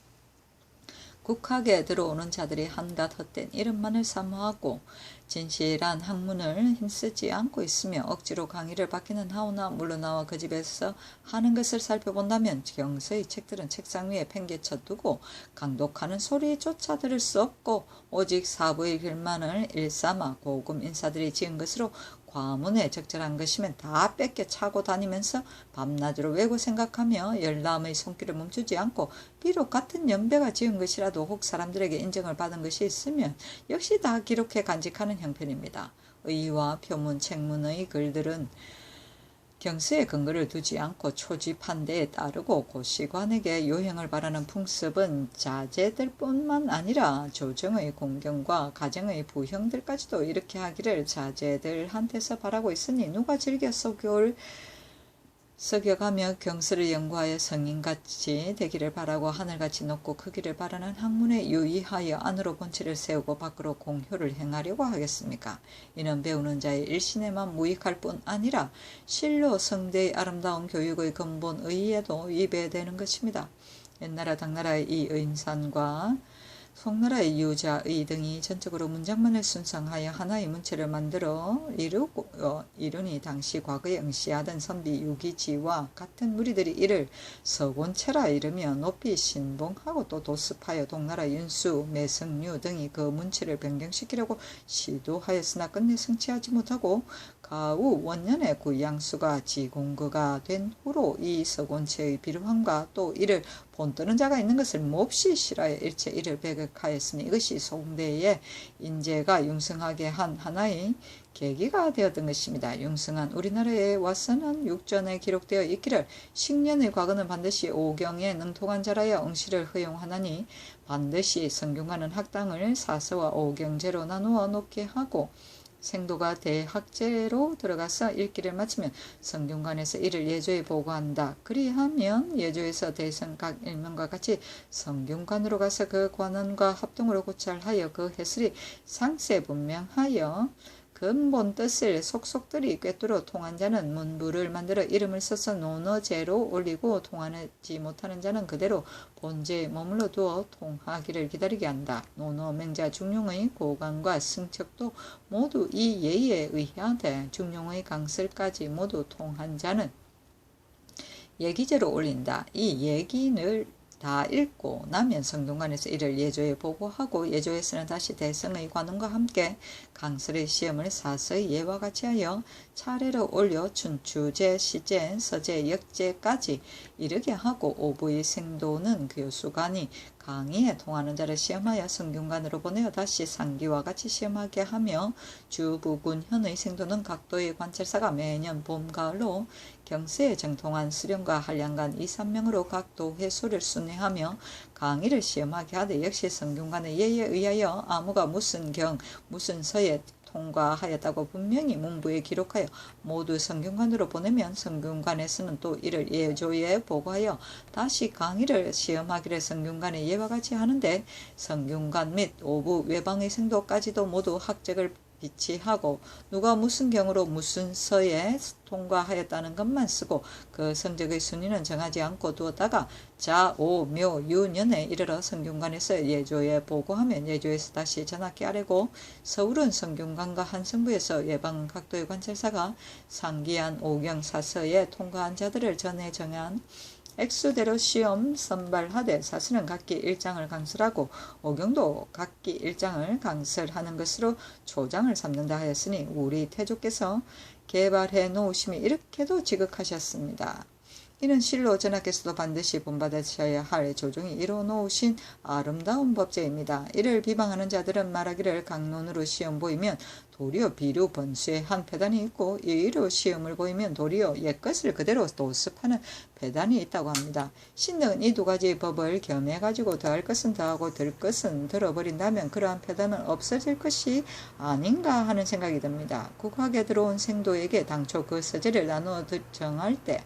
국학에 들어오는 자들이 한갓 헛된 이름만을 사모하고 진실한 학문을 힘쓰지 않고 있으며 억지로 강의를 받기는 하오나 물러나와 그 집에서 하는 것을 살펴본다면 경서의 책들은 책상 위에 팽개쳐 두고 강독하는 소리조차 들을 수 없고 오직 사부의 글만을 일삼아 고금 인사들이 지은 것으로 과문에 적절한 것이면 다 뺏겨 차고 다니면서 밤낮으로 외고 생각하며 열람의 손길을 멈추지 않고 비록 같은 연배가 지은 것이라도 혹 사람들에게 인정을 받은 것이 있으면 역시 다 기록해 간직하는 형편입니다. 의와 표문, 책문의 글들은 경서에 근거를 두지 않고 초집한 데에 따르고 고시관에게 요행을 바라는 풍습은 자제들 뿐만 아니라 조정의 공경과 가정의 부형들까지도 이렇게 하기를 자제들한테서 바라고 있으니 누가 즐겨 석여가며 경서를 연구하여 성인같이 되기를 바라고 하늘같이 높고 크기를 바라는 학문에 유의하여 안으로 본체를 세우고 밖으로 공효를 행하려고 하겠습니까? 이는 배우는 자의 일신에만 무익할 뿐 아니라 실로 성대의 아름다운 교육의 근본 의의에도 위배되는 것입니다. 옛나라 당나라의 이 의인산과 송나라의 유자의 등이 전적으로 문장만을 순상하여 하나의 문체를 만들어 이루니 당시 과거에 응시하던 선비 유기지와 같은 무리들이 이를 서곤체라 이르며 높이 신봉하고 또 도습하여 동나라 윤수, 매성류 등이 그 문체를 변경시키려고 시도하였으나 끝내 성취하지 못하고 가후 원년에 구양수가 지공거가 된 후로 이 서곤체의 비루함과 또 이를 본떠는 자가 있는 것을 몹시 싫어하여 일체 이를 배격하였으니 이것이 송대의 인재가 융성하게 한 하나의 계기가 되었던 것입니다. 융성한 우리나라에 와서는 육전에 기록되어 있기를 식년의 과거는 반드시 오경에 능통한 자라야 응시를 허용하나니 반드시 성균관은 학당을 사서와 오경제로 나누어 놓게 하고 생도가 대학제로 들어가서 읽기를 마치면 성균관에서 이를 예조에 보고한다. 그리하면 예조에서 대성 각 일명과 같이 성균관으로 가서 그 관원과 합동으로 고찰하여 그 해설이 상세분명하여 근본 뜻을 속속들이 꿰뚫어 통한 자는 문부를 만들어 이름을 써서 논어제로 올리고 통하지 못하는 자는 그대로 본제에 머물러 두어 통하기를 기다리게 한다. 논어, 맹자, 중용의 고강과 승척도 모두 이 예의에 의하되 중용의 강설까지 모두 통한 자는 예기제로 올린다. 이 예기를 다 읽고 나면 성균관에서 이를 예조에 보고하고 예조에서는 다시 대성의 관원과 함께 강설의 시험을 사서히 예와 같이 하여 차례로 올려 춘추제, 시제, 서제, 역제까지 이르게 하고 오부의 생도는 교수관이 강의에 통하는 자를 시험하여 성균관으로 보내어 다시 상기와 같이 시험하게 하며 주부군 현의 생도는 각도의 관찰사가 매년 봄, 가을로 경세에 정통한 수령과 한량간 2, 3명으로 각도 회수를 순회하며 강의를 시험하게 하되 역시 성균관의 예에 의하여 아무가 무슨 경, 무슨 서에 통과하였다고 분명히 문부에 기록하여 모두 성균관으로 보내면 성균관에서는 또 이를 예조에 보고하여 다시 강의를 시험하기를 성균관의 예와 같이 하는데 성균관 및 오부 외방의 생도까지도 모두 학적을 비치하고 누가 무슨 경으로 무슨 서에 통과하였다는 것만 쓰고 그 성적의 순위는 정하지 않고 두었다가 자, 오, 묘, 유, 년에 이르러 성균관에서 예조에 보고하면 예조에서 다시 전학기 아래고 서울은 성균관과 한성부에서 예방 각도의 관찰사가 상기한 오경 사서에 통과한 자들을 전에 정한 액수대로 시험 선발하되 사슬은 각기 1장을 강설하고 오경도 각기 1장을 강설하는 것으로 초장을 삼는다 하였으니 우리 태조께서 개발해 놓으심이 이렇게도 지극하셨습니다. 이는 실로 전하께서도 반드시 본받으셔야 할 조정이 이뤄 놓으신 아름다운 법제입니다. 이를 비방하는 자들은 말하기를 강론으로 시험 보이면 도리어 비류 번수의 한 패단이 있고 이의로 시험을 보이면 도리어 옛것을 그대로 도습하는 패단이 있다고 합니다. 신등은 이 두 가지 법을 겸해가지고 더할 것은 더하고 들 것은 들어버린다면 그러한 패단은 없어질 것이 아닌가 하는 생각이 듭니다. 국학에 들어온 생도에게 당초 그 서재를 나누어 정할 때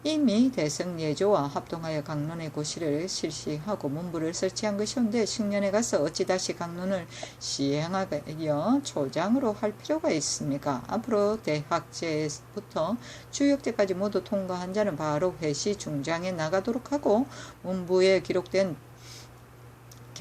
이미 대성예조와 합동하여 강론의 고시를 실시하고 문부를 설치한 것이온데 식년에 가서 어찌 다시 강론을 시행하여 초장으로 할 필요가 있습니까? 앞으로 대학제부터 주역제까지 모두 통과한 자는 바로 회시 중장에 나가도록 하고 문부에 기록된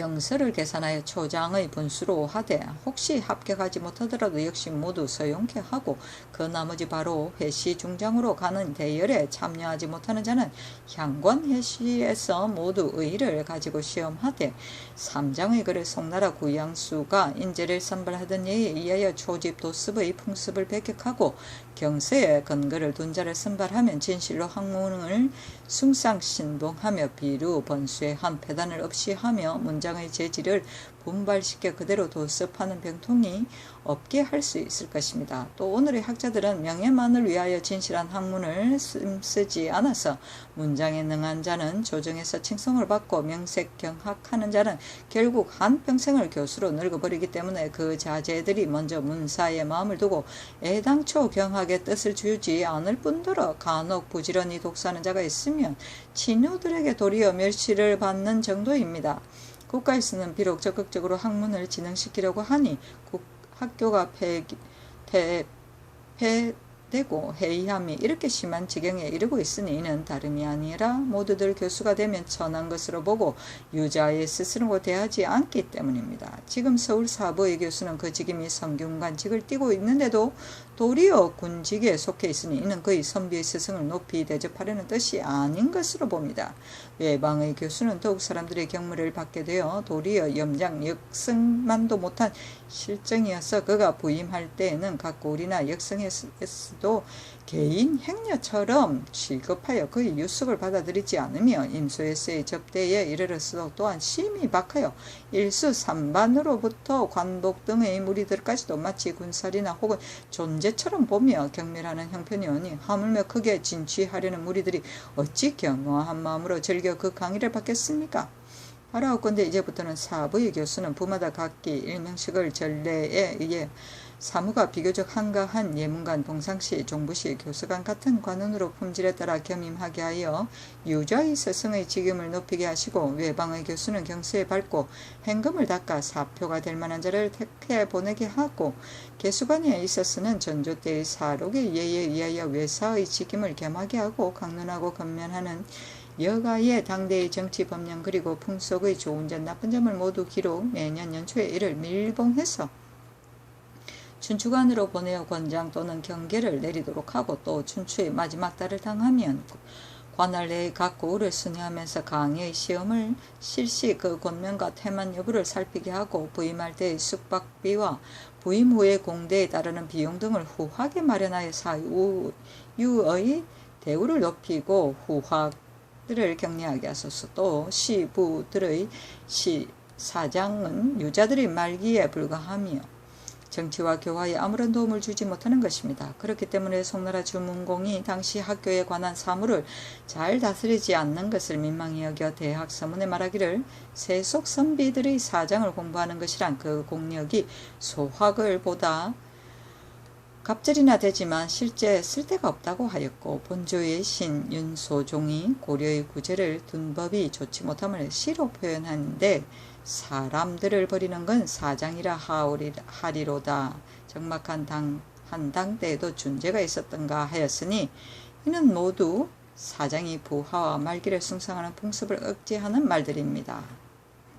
경서를 계산하여 초장의 분수로 하되 혹시 합격하지 못하더라도 역시 모두 서용케 하고 그 나머지 바로 회시 중장으로 가는 대열에 참여하지 못하는 자는 향관 회시에서 모두 의의를 가지고 시험하되 삼장의 글을 송나라 구양수가 인재를 선발하던 예에 의하여 초집 도습의 풍습을 배격하고 경서에 근거를 둔 자를 선발하면 진실로 학문을 숭상신봉하며 비루 번수의 한 패단을 없이 하며 문장의 재질을 분발시켜 그대로 도습하는 병통이 없게 할 수 있을 것입니다. 또 오늘의 학자들은 명예만을 위하여 진실한 학문을 쓰지 않아서 문장에 능한 자는 조정에서 칭송을 받고 명색경학하는 자는 결국 한평생을 교수로 늙어버리기 때문에 그 자제들이 먼저 문사에 마음을 두고 애당초 경학의 뜻을 주지 않을 뿐더러 간혹 부지런히 독사하는 자가 있으면 친유들에게 도리어 멸시를 받는 정도입니다. 국가에서는 비록 적극적으로 학문을 진흥시키려고 하니 학교가 폐되고 해이함이 이렇게 심한 지경에 이르고 있으니 이는 다름이 아니라 모두들 교수가 되면 천한 것으로 보고 유자의 스스로 대하지 않기 때문입니다. 지금 서울 사부의 교수는 그 직임이 성균관직을 띠고 있는데도 도리어 군직에 속해 있으니 이는 그의 선비의 스승을 높이 대접하려는 뜻이 아닌 것으로 봅니다. 외방의 교수는 더욱 사람들의 경무를 받게 되어 도리어 염장 역승만도 못한 실정이어서 그가 부임할 때에는 각 고리나 역성에서도 개인 행녀처럼 취급하여 그의 유숙을 받아들이지 않으며 임소에서의 접대에 이르러서도 또한 심히 박하여 일수 삼반으로부터 관복 등의 무리들까지도 마치 군살이나 혹은 존재처럼 보며 경멸하는 형편이 오니 하물며 크게 진취하려는 무리들이 어찌 경허한 마음으로 즐겨 그 강의를 받겠습니까? 바라옵건대 이제부터는 사부의 교수는 부마다 각기 일명식을 전례에 의해 사무가 비교적 한가한 예문관, 동상시, 종부시, 교수관 같은 관원으로 품질에 따라 겸임하게 하여 유자의 스승의 직임을 높이게 하시고 외방의 교수는 경수에 밟고 행금을 닦아 사표가 될 만한 자를 택해 보내게 하고 개수관에 있어서는 전조 때의 사록의 예에 의하여 외사의 직임을 겸하게 하고 강론하고 건면하는 여가의 당대의 정치 법령 그리고 풍속의 좋은 점 나쁜 점을 모두 기록 매년 연초에 이를 밀봉해서 춘추관으로 보내어 권장 또는 경계를 내리도록 하고 또 춘추의 마지막 달을 당하면 관할 내의 각 고을을 순회하면서 강의의 시험을 실시 그 권면과 태만 여부를 살피게 하고 부임할 때의 숙박비와 부임 후의 공대에 따르는 비용 등을 후하게 마련하여 사유의 대우를 높이고 후학들을 격려하게 하소서. 또 시부들의 사장은 유자들의 말기에 불과하며 정치와 교화에 아무런 도움을 주지 못하는 것입니다. 그렇기 때문에 송나라 주문공이 당시 학교에 관한 사무를 잘 다스리지 않는 것을 민망히 여겨 대학 서문에 말하기를 세속 선비들의 사장을 공부하는 것이란 그 공력이 소학을 보다 갑절이나 되지만 실제 쓸데가 없다고 하였고, 본조의 신 윤소종이 고려의 구제를 둔 법이 좋지 못함을 시로 표현하는데 사람들을 버리는 건 사장이라 하리로다. 적막한 한당 때에도 준제가 있었던가 하였으니 이는 모두 사장이 부하와 말기를 숭상하는 풍습을 억제하는 말들입니다.